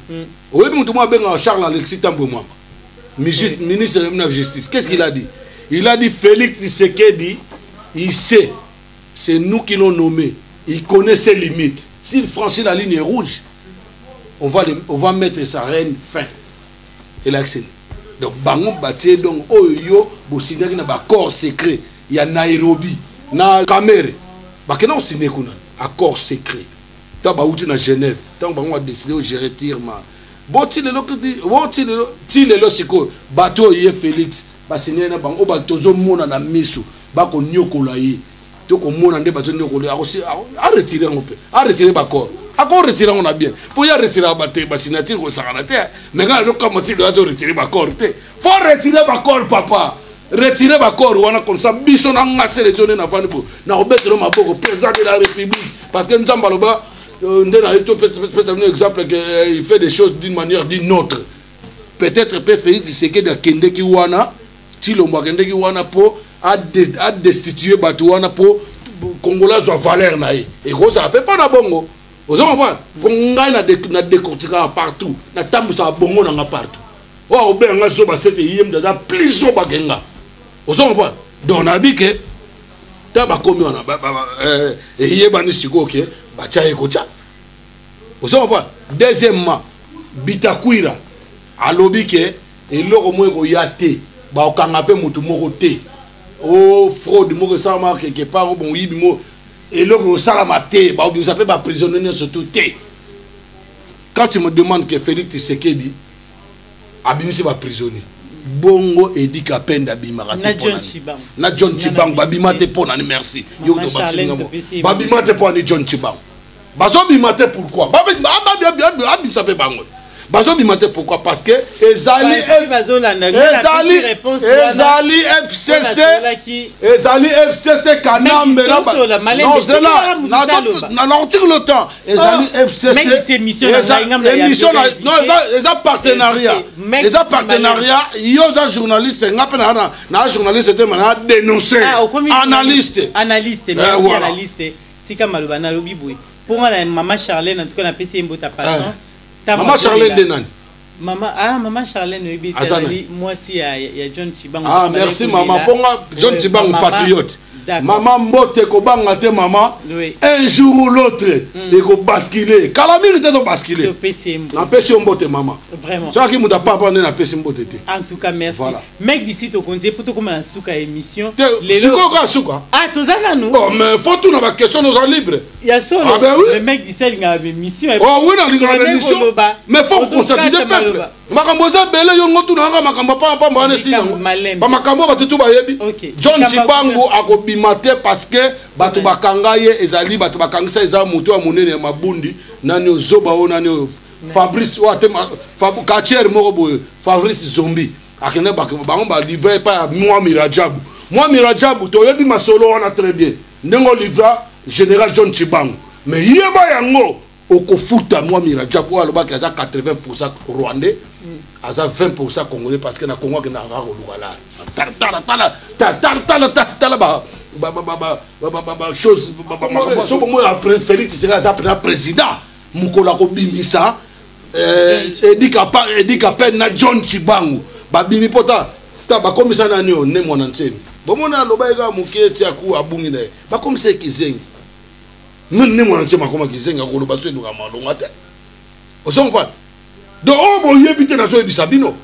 Oui, mais tout le monde Charles Alexis Tamboué, ministre de la Justice. Qu'est-ce qu'il a dit? Il a dit Félix Tshisekedi, il sait, c'est nous qui l'ont nommé. Il connaît ses limites. S'il franchit la ligne rouge, on va mettre sa reine fin. Il a accéléré. Donc, bango, bâti, donc, oh yo, vous signez un accord secret. Il y a Nairobi. Na caméra bakena on signé kuna accord secret ta ba outi na Genève tant ba on a décidé je retire ma bon ti le lo siko bateau ye Félix ba signé na bango ba tozo mona na miso ba ko nyokola yi to ko mona nde ba to nyokola a retirer on peut a retirer ba corps accord retirer on a bien pour ya retirer ba te ba signature ko sakana te mais quand le comme ti doit retirer ba corps te faut retirer ba corps papa. Retirer ma corps ou comme ça, biso na nga sélectionné na fanibo na obetro maboko président de la République parce que Nzamba loba ndena eto peut-être un exemple que il fait des choses d'une manière d'une autre. Peut-être peut Félix Tshisekedi de kende ki wana ti lo mwa kende ki wana po a destituer batu wana po Congolais zo valeur na e ko ça fait pas na bongo. Vous comprenez? Pour ngai na décortiquer partout, na tambu sa bongo na partout. Wa obenga zo ba sete yem da plus zo ba genga. Vous comprenez? Donc on a dit que taba komi on a yebani siko ke ba cha ekocha. Vous comprenez? Deuxièmement, Bitakwira alobi ke eloko mo ko yate ba okanga pe mutu moko te. Oh fraude moko sa ma quelque part bon yibi mo eloko sala mate ba obi sa pe ba prisonnier surtout te. Quand tu me demandes que Félix Tshisekedi abimisi ba prisonnier bongo edika penda bimaka na John Chibang babimate pona ni merci yo do baksinga babimate pona ni John Chibang bazo bimate pourquoi ça fait bango bazo bimate pourquoi parce que ezali FCC kanambe non c'est là na l'article le temps ezali FCC émission non les partenariat yo za journaliste ngape na journaliste te mana dénoncer analyste merci analyste tika maloba na lobi boy pour moi maman Charlène en tout cas na PC mbota passant maman Charlène de nani maman Charlène obi tali moi si ya John Chibang merci maman ponga John Chibang patriote maman mbote ko banga te maman un jour ou l'autre et ko basculer kalamiri te do basculer na PC mbote maman vraiment ça qui muta papa na PC mbote te en tout cas merci mec d'ici to kontie pour to comme na suka émission les suka tozala nous bon mais faut tout na ba question nous en libre ya solo le mec d'ici nga émission oh oui na émission mais faut conscientiser peuple makambo za bele yo ngotu na makambo pa mbane sina ba makambo batutu ba yebi John Chibango akobimate parce que batu bakanga ye ezali batu bakangisa eza mutu wa munene mabundi nani ozoba o nani Fabrice wa tema Kacher moko boye Fabrice Zombi akene bango ba livrer pa moi Mirajabu to yebi masolo wana très bien ndengo livra général John Chibango mais yeba yango okofuta moi Mirajabu alobaki aza 80% rwandais aza 20% congolais parce que na Congo ke na raro lukala tala ba chose so mo après Félix Tshisekedi après président mukola ko bimisa edika pe na John Chibangu ba bimi pota ta ba komisa na nyo ne mona nsemi bomona lobaika muketi aku abungi na ba komisa kizengi ne mona nsema koma kizenga ko loba tsedu ka malonga te osongo pa donc oyo boyebi te nazoyebisa bino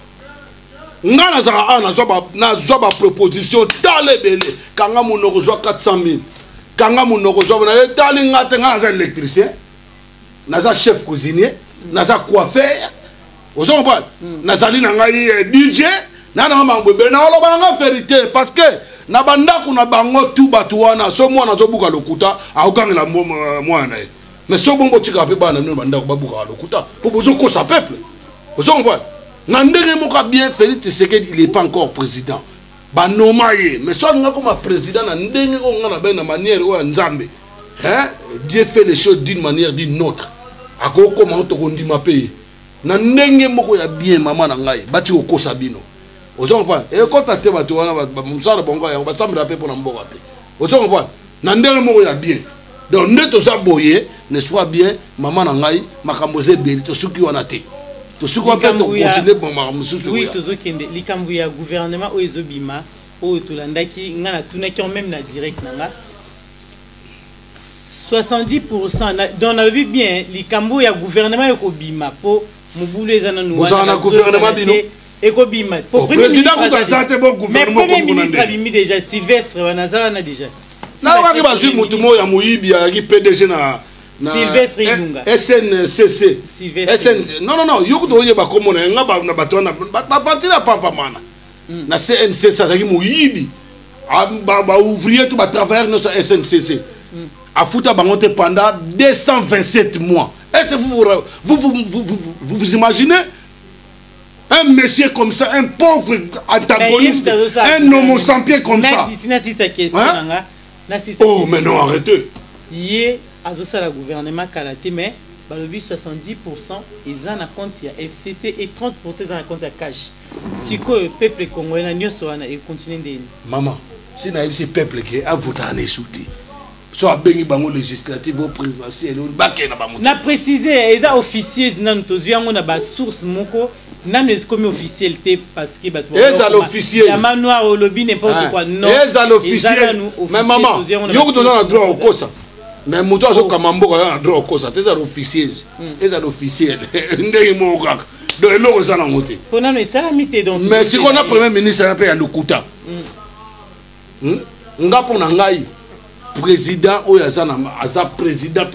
nga nazaka nazwa baproposition tala ebele kanga monoko zwa 400 000 kanga monoko zwa na etali nga te nga naza électricien naza chef cuisinier naza coiffeur ozo comprendre nazali na ngai DJ na mambwebe na oloba na nga vérité parce que na bandako na bango tu bato wana so mwana azobuka lokuta akokangela mwana ye mais so bongo tika pe bana no bandako babuka lokuta po bozokosa peuple ozo comprendre na ndenge moko bien Félix Tshisekedi il est pas encore président banoma ye mais so nga comme président na ndenge o nga na ben na manière o nzambe hein Dieu fait les choses d'une manière d'une autre ako comment to kondima pe na ndenge moko ya bien mama na ngai bati okosa bino ozo comprendre et quand tu vas tu wana ba musala bongo ya ba sambela pe pour na mboka te ozo comprendre na ndenge moko ya bien donc ndeto za boye ne soit bien mama na ngai makambo ze beli to suki wana te to suki wana to continuer bon makambo susu oui to zokende likambu ya gouvernement o ezobima o to landaki ngana tunaki même na direct nanga 70% dans la vie bien likambu ya gouvernement ekobima po mubulu ezana no wana gouvernement bino ekobima po président ko kasate bon gouvernement ko ministre abimi déjà Sylvestre wanazana na déjà na waki bazui mutu mo ya muyibi ya ki PDG na Sylvestre Ilunga SNCC SN non yuko to yeba komo na nga na bato na ba partir papa mana na CNC ça ki muyibi ba ouvrier tout ba travailler notre SNCC a fouta bangote pendant 227 mois. Est-ce que vous imaginez un monsieur comme ça, un pauvre antagoniste, un homme sans pied comme ça? Hein? Oh, mais non, arrêtez. Hier, à le gouvernement Kalaté, mais 70% ils ont un compte à FCC et 30% ils ont un compte à cash. Si le peuple congolais il continue de... Maman, si le peuple qui a voté en échouté, soit béni bango législatif au présidentiel na préciser les officiers nan tozuya ngona ba source moko nan comme officiel parce que ba l'officier ya manoir au lobby n'importe quoi non l'officier mais maman yoko to na droit au kosa mais moto azo kamambo na droit au kosa te l'officier l'officiel ndenge mo kaka donc eloko za na ngote pona no sala mité donc mais si on a premier ministre na pe ya lokuta nga pona ngai président ou Aza président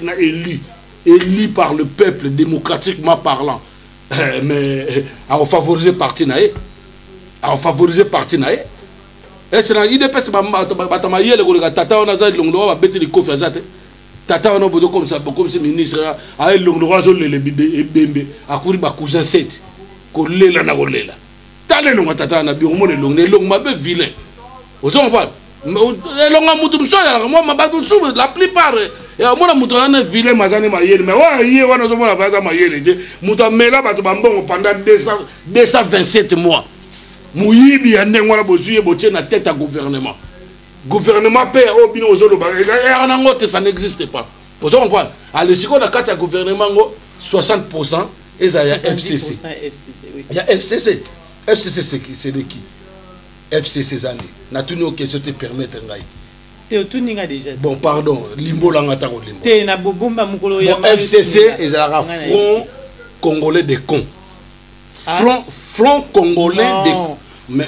élu par le peuple démocratiquement parlant mais à favoriser parti naé à favoriser parti naé et c'est là il dépêche batamaye le ko tata on a za longdo ba beti le kofi azate tata on a bodo comme ça comme ce ministre a longdo zo le bembe a kuri ba cousin 7 ko lela na ko lela tale longa tata na bi o mo le long mabe vilain ozo pas elonga mutu msoya moi mabatu sou la plupart ya mona mutu ana vilain mazane mayele mais wa yé wana zo mona baza mayele de mutu mela batu bambongo pendant 227 mois muyibi ya ndenge wana bozuye botie na tête à gouvernement paie au bino ozolo ba na ngote ça n'existe pas vous comprenez allez siko na kati ya gouvernement ngo 60% eza ya FCC ya FCC c'est de qui FCC zani na tuni question te permettre ngai te tuni nga déjà bon pardon limbo la ngata ko limbo te na bobomba mukolo ya FCC ezala front congolais des cons front congolais des mais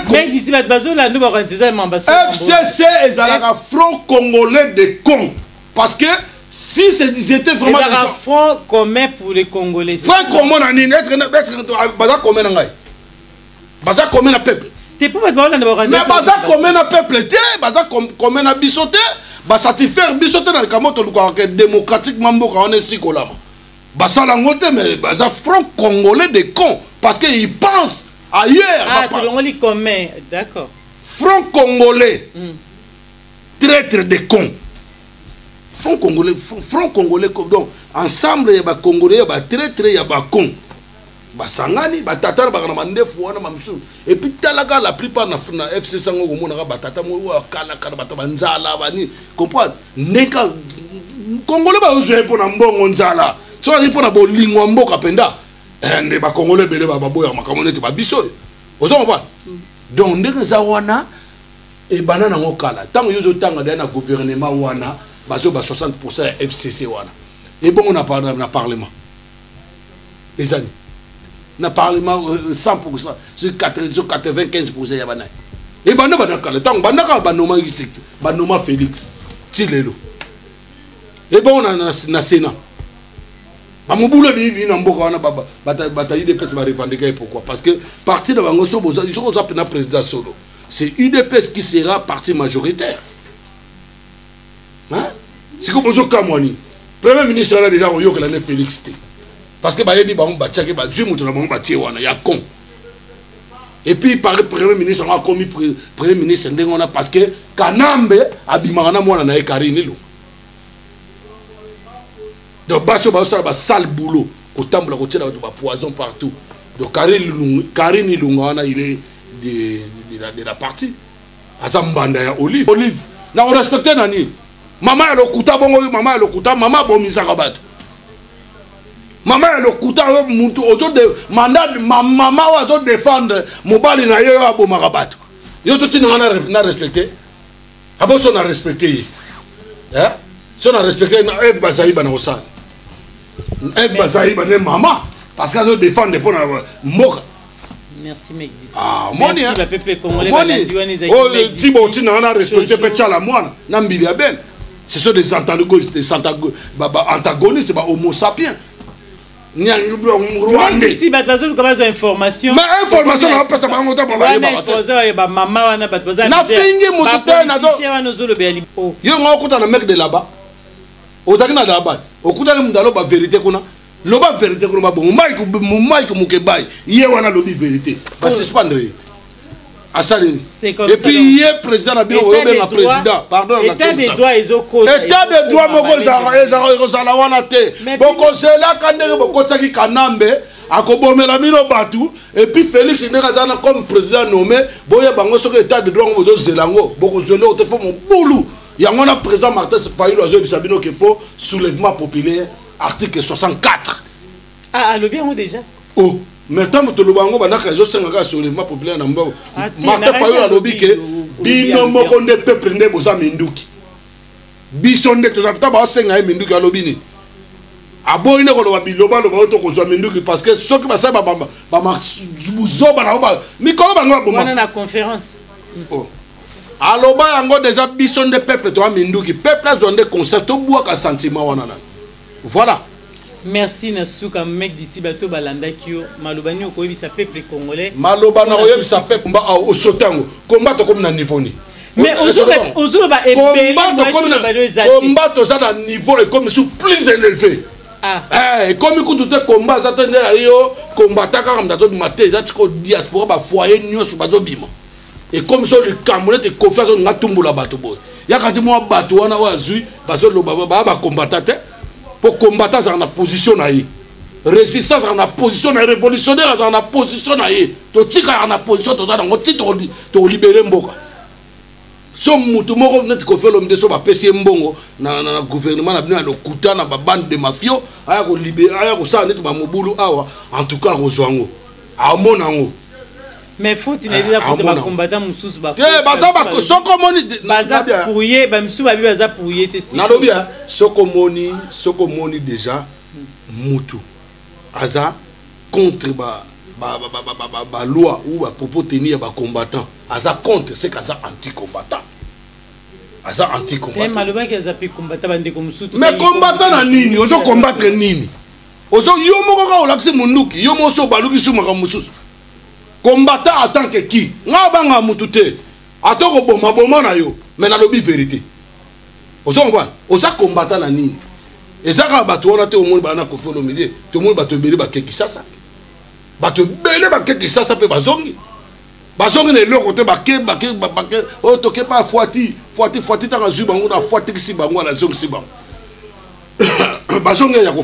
mais d'ici la bazola nous ba kantiza mamba FCC ezala front congolais des cons parce que si c'était vraiment un front commun pour les Congolais front commun na nini être baza commun na ngai baza commun na peuple t'es pas mais baza commun na peuple te baza commun na bisote ba satisfaire bisote na kamoto luka démocratiquement mboka on est sikolama basala ngote mais baza front congolais des cons parce que ils pensent ailleurs ah tu commun d'accord front congolais traître des cons front congolais donc ensemble ya ba congolais ba traître ya ba cons basangani batata ba na mandefu wana mamsu et puis talaka la plupart na FC sango komona ka batata mo kala batata nzala bani comprendre neka congolais ba ozo pour na mbongo nzala so ali pour na bolingo mboka penda ne ba congolais bele ba boya makamonete ba biso ozo comprendre donc ndenge za wana e banana ngokala tango yozo tanga na gouvernement wana bazo ba 60% FCC wana et bon on a parlé na parlement les amis na parlement 100%, sur 95% ya bana. Et bana kala tant bana ka banoma exécutif, banoma Félix. Tilelo. Et bon na Sénat. Bamubula bi na mboka wana bata UDPS va revendiquer pourquoi? Parce que parti de bango so boza, ils sont na président solo. C'est UDPS qui sera parti majoritaire. Hein? C'est comme bozo kamwani. Premier ministre là déjà on yo que l'année Félix té. Parce que bayebi ba on batiaki ba Dieu mutu na bango batie wana ya con. Et puis par le premier ministre on a commis premier ministre ndengona parce que Kanambe abimana mwana na Karine lo. Donc baso ça ba sale boulot ko tambola ko tela ba poison partout. Donc Karine Lungana il est de la partie Azambanda ya Olive na on respecte nani mama lokuta bongo mama lokuta mama bomisa kabatu mama lokuta muntu ozo de mandat mama wazo défendre mobali na yo aboma kabatu yo to tina na respecter abo so na respecter hein so na respecter na ek bazali bana osana ek bazali bana mama parce que zo défendre pour mboka. Merci mec dit. Ah moni merci le peuple congolais oh Thibaut tina na respecter pe chala mwana na mbili ya ben. Ce sont des antagonistes, des antagonistes, des homo sapiens. Même si tu as une information. Mais information, on peut savoir que mec de là-bas. Vérité. Loba vérité ko mabongo Mike Mukebai ye wana lobi vérité ba suspendre asali et puis ye président na bio oyo benga président pardon état des droits état des droits moko za wana te boko zela kandenge boko tsaki Kanambe akobomela mino batu et puis Félix ndeka zana comme président nommé boye bango soko état de droit ngo zelango boko zelo te fo mon boulou yango na président Martin Fayulu azo bisabino que faut soulèvement populaire article 64. Ah, le bien ou déjà? Oh, maintenant tu le bango banaka zo senga soulèvement populaire na mbo. Martin Fayulu a lobby que bino moko nde peuple nde boza minduki. Bisonde to zapta ba senga minduki a lobby ni. Abo ine ko lo biloba lo ba to ko zo minduki parce que soki ba sa ba zo ba na ba mi ko bango ba. On a la conférence. Oh. Aloba yango déjà bisonde peuple to minduki. Peuple a zonde concert to bois ka sentiment wana na. Voilà. Merci Nasuka mec d'ici bateau balanda kio malobani okoyebi sa peuple congolais. Malobana oyebi sa peuple mba au sotango. Combat comme na niveau ni. Mais ozo ba ébélé combat to ça na niveau et comme sous plus élevé. Ah. Eh comme ku tout combat ça tende ayo combattant comme dato maté ça ko diaspora ba foyer nyoso bazo bima. Et comme ça le Cameroun te confiance na tumbola bato boy. Yakati mo bato wana wazui bazo lo ba combattant pour combattre dans la position naïe résistance dans la position naïe révolutionnaire dans la position naïe to tika dans la position to dans ngoti to libérer mboka so mutu moko net ko fait l'homme de so ba pesi mbongo na gouvernement na bino lokuta na ba bande de mafio aya ko libérer aya ko sa net ba mobulu awa en tout cas rozwango amonango mais faut il déjà faut ba combattant mususu ba baza ba soko moni baza pourrier ba mususu ba baza pourrier te si na lobia soko moni déjà mutu aza contre ba loi ou ba propos tenir ba combattant aza contre c'est qu'aza anti combattant mais maloba ki aza pe combattant bande comme mususu mais combattant na nini ozo combattre nini ozo yo moko ka olakisi munduki yo mo so baluki suma ka mususu combattant en tant que qui nga banga mutute atoko boma na yo mais na lobi vérité ozo ngwa oza combattant na nini ezaka bato wana te omoni bana ko folo midi to omoni bato belé ba keki sasa bato belé ba keki sasa pe bazongi ne loko te ba ke o to ke pa foiti tanga zu bango na foiti ki si bango na zongi si bango bazongi ya ko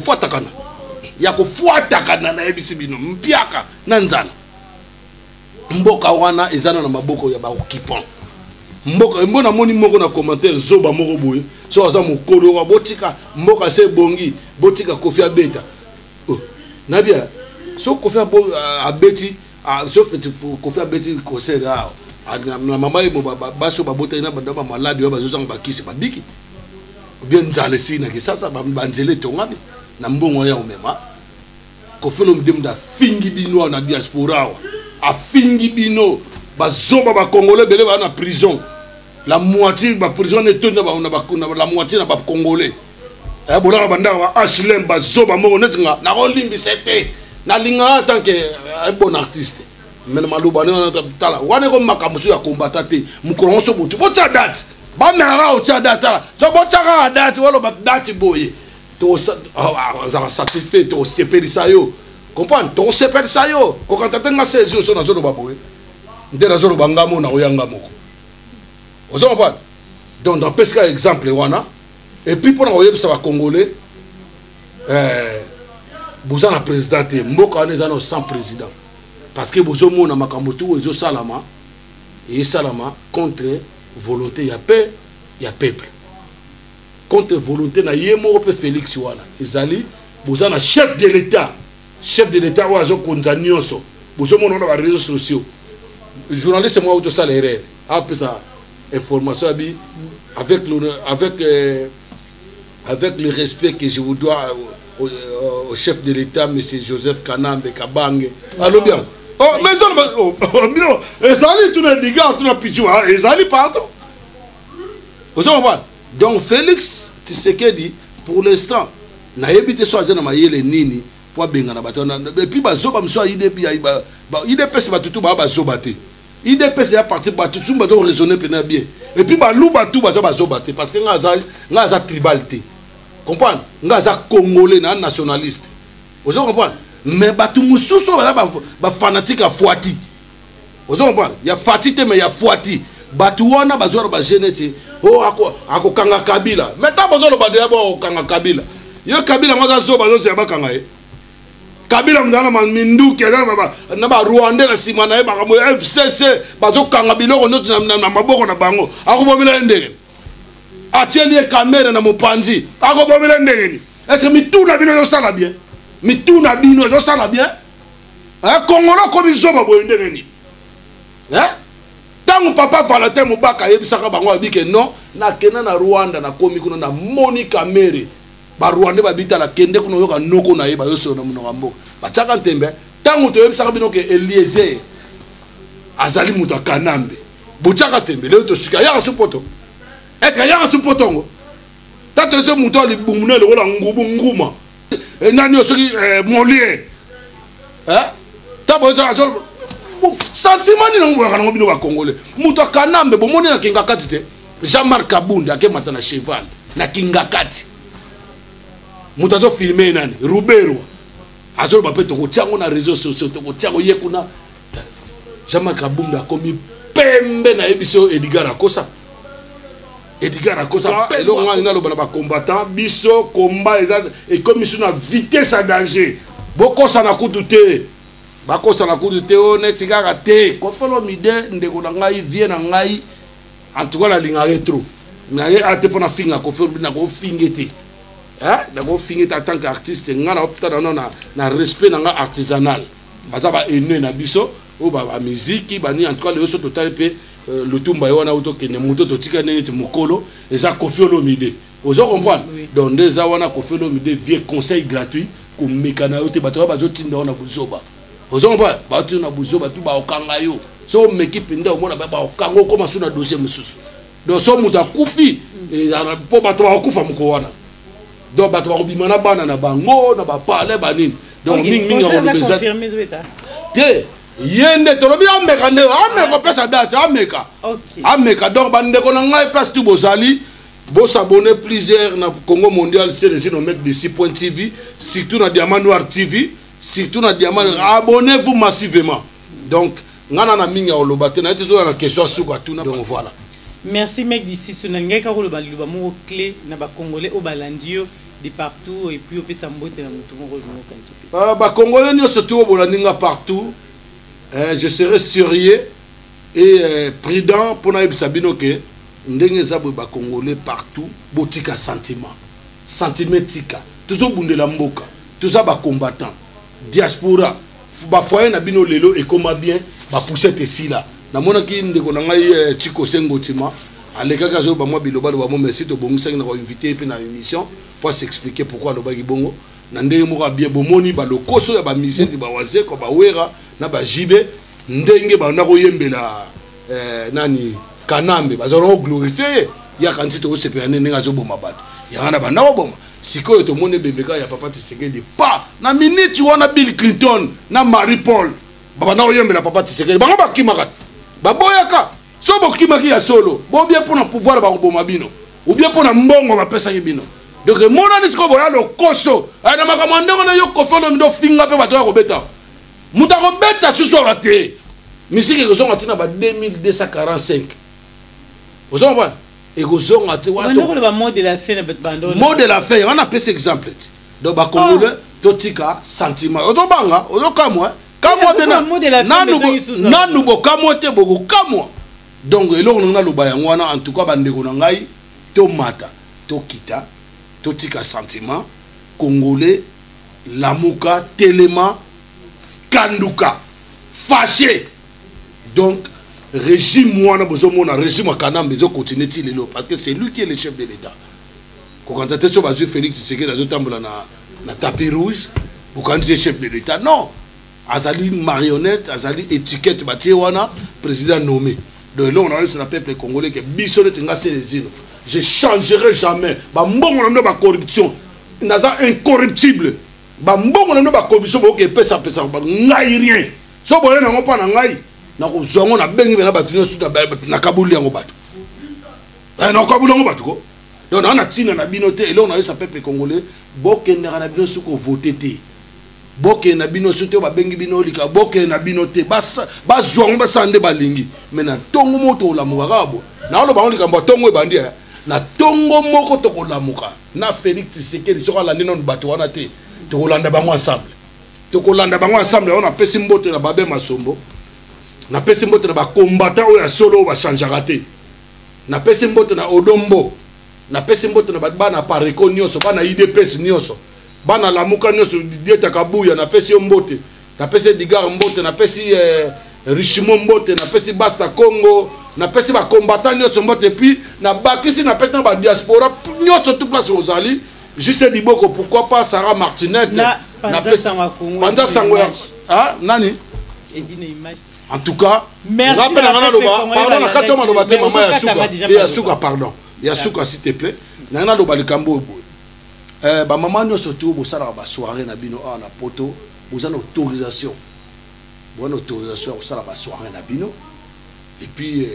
fuata kana na ebisi bino mpiaka na nzala mboka wana ezana na maboko ya ba occupant mboka mbona moni moko na commentaire zoba moko boye so aza mokolo wa botika mboka se bongi botika Kofi Abeta oh nabia so Kofi Abeti so fait Kofi Abeti concert na mama mo baso babota ina bandaba maladi ba zo ba kisi babiki bien nzale si na kisasa ba nzele tongani na mbongo ya omema Kofi Olomide mda fingi bino na diaspora a fingi bino bazoba ba congolais belé ba na prison la moitié ba prison ne tona ba la moitié na ba congolais bolaka banda ba HLM bazoba mo net nga na olimbi sete na linga tant que un bon artiste mais maluba ne tala wane ko makamusu ya combattant te mukoro so botu botsa date ba mera o tsa date so botsa date wala ba date boye to za satisfait to sepeli sayo comprendre to sepeli sayo ko quand tatenga sezi so na zo ba boye ndera zo ba ngamo na oyanga moko ozo comprendre donc dans pesca exemple wana et puis pour envoyer ça va congolais vous en a président mboka on est sans président parce que vous avez un makambotu et zo salama et salama contre volonté ya paix ya peuple contre volonté na yemo pe Félix wana ezali vous en a chef de l'état ou azo konza nyonso vous avez na réseaux sociaux journaliste moi auto salaire après ça information abi avec le respect que je vous dois au chef de l'État, M. Joseph Kanambe Kabange. Allô bien. Oh, mais ça non, Ezali, tout le dégât, tout le pitchou, Ezali partout. Vous savez, donc Félix Tshisekedi, pour l'instant, n'a évité soit dans ma yele nini, pour bien na bateau. Et puis, bazoba m'soit IDP c'est tout bazobate. IDP c'est à partir de tout bateau raisonner bien. Et puis, balou batou bazobate parce que n'a za tribalité. Comprendre? Ngaza congolais na nationaliste. Vous comprenez? Mais batu mususu ba fanatique à Fouati. Vous comprenez? Il y a Fatite mais il y a Fouati. Batu wana bazora ba geneti. Oh ako kanga Kabila. Mais ta bazolo ba debo kanga Kabila. Yo Kabila ngaza zo bazo se ba kanga e. Kabila mdana man minduki na ba Rwanda na simana e ba mo FCC bazo kanga biloko notu na maboko na bango. Ako bomila ndenge. Atelier caméra na mopanzi ako bomela ndengeni est-ce que mituna bino zo sala bien mituna bino zo sala bien Congolo ko bizoba boye ndengeni tangu papa Valentin Mubaka yebisaka bango abike non na kena na Rwanda na komi kuno na moni caméra ba Rwanda babita la kende kuno yoka noko na yeba yoso na munoko mboka bataka ntembe tangu to yebisaka bino ke Eliezer azali muta Kanambe butaka tembe leo to sika ya supoto être yanga su potongo tato se muto li bumune le wala ngubu nguma nani osoki molie tabo za zo sentiment ni ngwa kana ngobino ba congolais muto Kanambe bo moni na kinga kati te Jean-Marc Kabunda ke matana cheval na kinga kati muto to filmer nani Rubero azolo ba peto ko tiango na réseaux sociaux to ko tiango yekuna Jean-Marc Kabunda komi pembe na ebiso Edgar Akosa Edgar Akosa elo ngana lo bana combattant biso combat et comme ils sont à vitesse à danger boko sana kudute bako sana kudute honnête kaka te ko folo mide ndeko na ngai vie na ngai en tout cas la linga retro na ye ate pona finga ko folo na ko fingete na ko fingete en tant qu'artiste ngana opta na respect na nga artisanal baza ba ene na biso o ba musique bani en tout cas le so total pe le tumba yona auto kene muto to tika nene mukolo eza Kofi Olomide vous comprendre donc déjà wana Kofi Olomide vie conseil gratuit ko mekana yote bato ba zotinda ona buzoba vous comprendre bato na buzoba tu ba okanga yo so mekipe nda omona ba okanga ko masuna dossier mususu donc so muta kufi et po bato ba okufa muko wana donc bato ba obimana bana na bango na ba parler banini donc mingi on le confirmer te yende torobi ameka ne ameka pesa date ameka donc bande ko na ngai place tout bozali bo s'abonner plusieurs na Congo mondial c'est les mec de 6.tv surtout na Diamant Noir TV surtout na Diamant abonnez-vous massivement donc ngana na minga olobate na tezo na question suka tuna donc voilà merci mec d'ici sur ngai ka ko loba mo clé na ba congolais au balandio de partout et puis au pesa mbote na mutu mo ko ba congolais ni surtout au bolandinga partout. Je serai sérieux et prudent pour naïb sabino que ndenge za ba congolais partout botika sentimentika toujours bunde la mboka toujours ba combattant diaspora ba foyer na bino lelo et comment bien ba pousser ici là na mona ki ndeko na ngai Chiko Sengo Tima aleka ka zo ba moi biloba ba moi merci to bongo 5 na invité puis na émission pour s'expliquer pourquoi lo ba ki bongo na ndenge moko bien bomoni ba lokoso ya ba miseli ba waze ko ba wera na ba jibe ndenge ba ndako yembela nani kanambe bazoro glorifier ya kanti to sepena ndenge azoboma bato ya na ba ndako boma sikoyo to mone bebeka ya papa Tshisekedi pa na minute wana Bill Clinton na Marie Paul ba ndako yembela papa Tshisekedi bango bakimaka baboyaka so bokimaki ya solo bo bien pour na pouvoir ba koboma bino ou bien pour na mbongo ba pesa bino. Donc mona ni siko boya lokoso ana makamanda na yo kofono ndo finga pe bato ya kobeta muta kobeta suso raté misiki ko zonga tina ba 2245 ozonga ba e ko zonga te wana to ba mot de la fin na bando mot de la fin on a pris exemple donc ba congolais totika sentiment ozobanga ozokamwa kamwa bena nanu bo kamwa te boko kamwa donc eloko na loba yango wana en tout cas bandeko na ngai to mata to kita totika sentiment congolais lamuka telema kanduka fâché donc régime wana bozomona régime à Kanambe zo continuer ti lelo parce que c'est lui qui est le chef de l'état ko quand tete so bazu Félix Tshisekedi azo tambola na tapis rouge pour quand c'est chef de l'état non azali marionnette azali étiquette batie wana président nommé donc là on a sur le peuple congolais que biso tinga c'est les îles. Je changerai jamais. Ba mbongo na ba corruption. Naza incorruptible. Ba mbongo na ba corruption bo ke pesa ba ngai rien. So boye na ngopa na ngai na ko zongo na bengi na batu nyosu na kabuli yango batu. Na kabuli yango batu ko. Donc na tina na binote et là on a eu sa peuple congolais bo ke na bino su ko voter te. Bo ke na bino su te ba bengi bino lika bo ke na binote ba zongo ba sande ba lingi. Mais na tongo moto la mugabo. Na lo ba on lika mbo tongo e bandi na tongo moko to kolamuka na Félix Tshisekedi soka landi non bato wana te to kolanda bango ensemble on a pesi mbote na babe masombo na pesi mbote na ba combattant o ya solo ba changeaka te na pesi mbote na Odombo na pesi mbote na bana pareko nyoso bana IDPS nyoso bana lamuka nyoso dieta kabuya na pesi mbote na pesi Digar mbote na pesi Richemont mbote na pesi Basta Congo na pesi ba combattant nyoso mbote puis na bakisi na pesi na ba diaspora nyoso tout place aux ali juste Diboko pourquoi pas Sarah Martinette na pesi Panza Sango ah nani en tout cas merci pardon na katoma do baté maman ya suka pardon ya suka s'il te plaît na do balikambo ba maman nyoso tout bo sala ba soirée na bino na poto vous avez autorisation bonne autorisation au sala ba soirée na bino et puis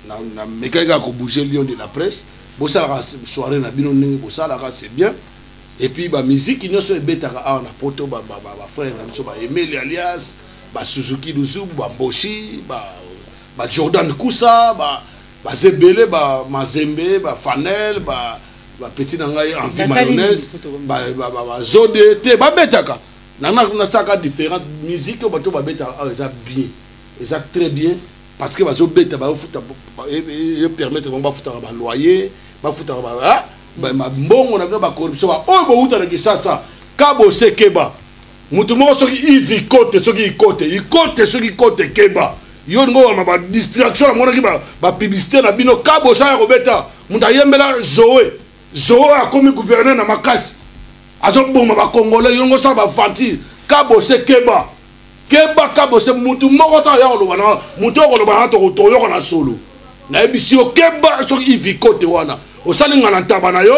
na mekaka ko bouger lion de la presse bo sala soirée na bino ningi bo sala c'est bien et puis ba musique nyoso ebetaka na poto ba frère na biso ba Emile alias ba Suzuki Luzubu ba Mboshi ba Jordan Kousa ba Zebele ba Mazembe ba Fanel ba petit na ngai anti mayonnaise ba Zode te ba betaka na saka différentes musiques au bateau ba betaka ça bien ça très bien parce que bazo beta ba futa et permettre ba futa ba loyer ba futa ba mbongo na ba corruption ba o bo uta na kisasa kabo sekeba mutu moko soki ivi kote soki ikote soki kote keba yo ngo ma ba distraction mona ki ba publicité na bino kabo sa ya kobeta muta yembela Zoé a commis gouverneur na makasi azo bomba ba congolais yo ngo sa ba fanti kabo sekeba kabo se mutu moko ta ya lo bana mutu ko lo bana to yo na solo na ebisi o keba soki ivi kote wana o sali ngana ntabana yo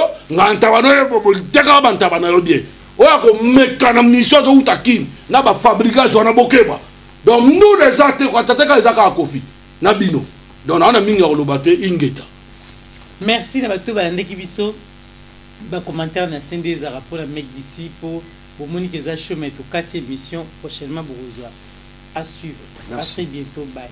bo teka ba ntabana yo bien oya ko mekana mission zo utakin na ba fabrication na bokeba donc nous les artes ko tateka ezaka kofi na bino donc on a minga ko lobate ingeta merci na bato balandeki biso ba commentaire na sende za rapport mec d'ici pour monique eza show mais to 4e émission prochainement bourgeois à suivre à très bientôt bye.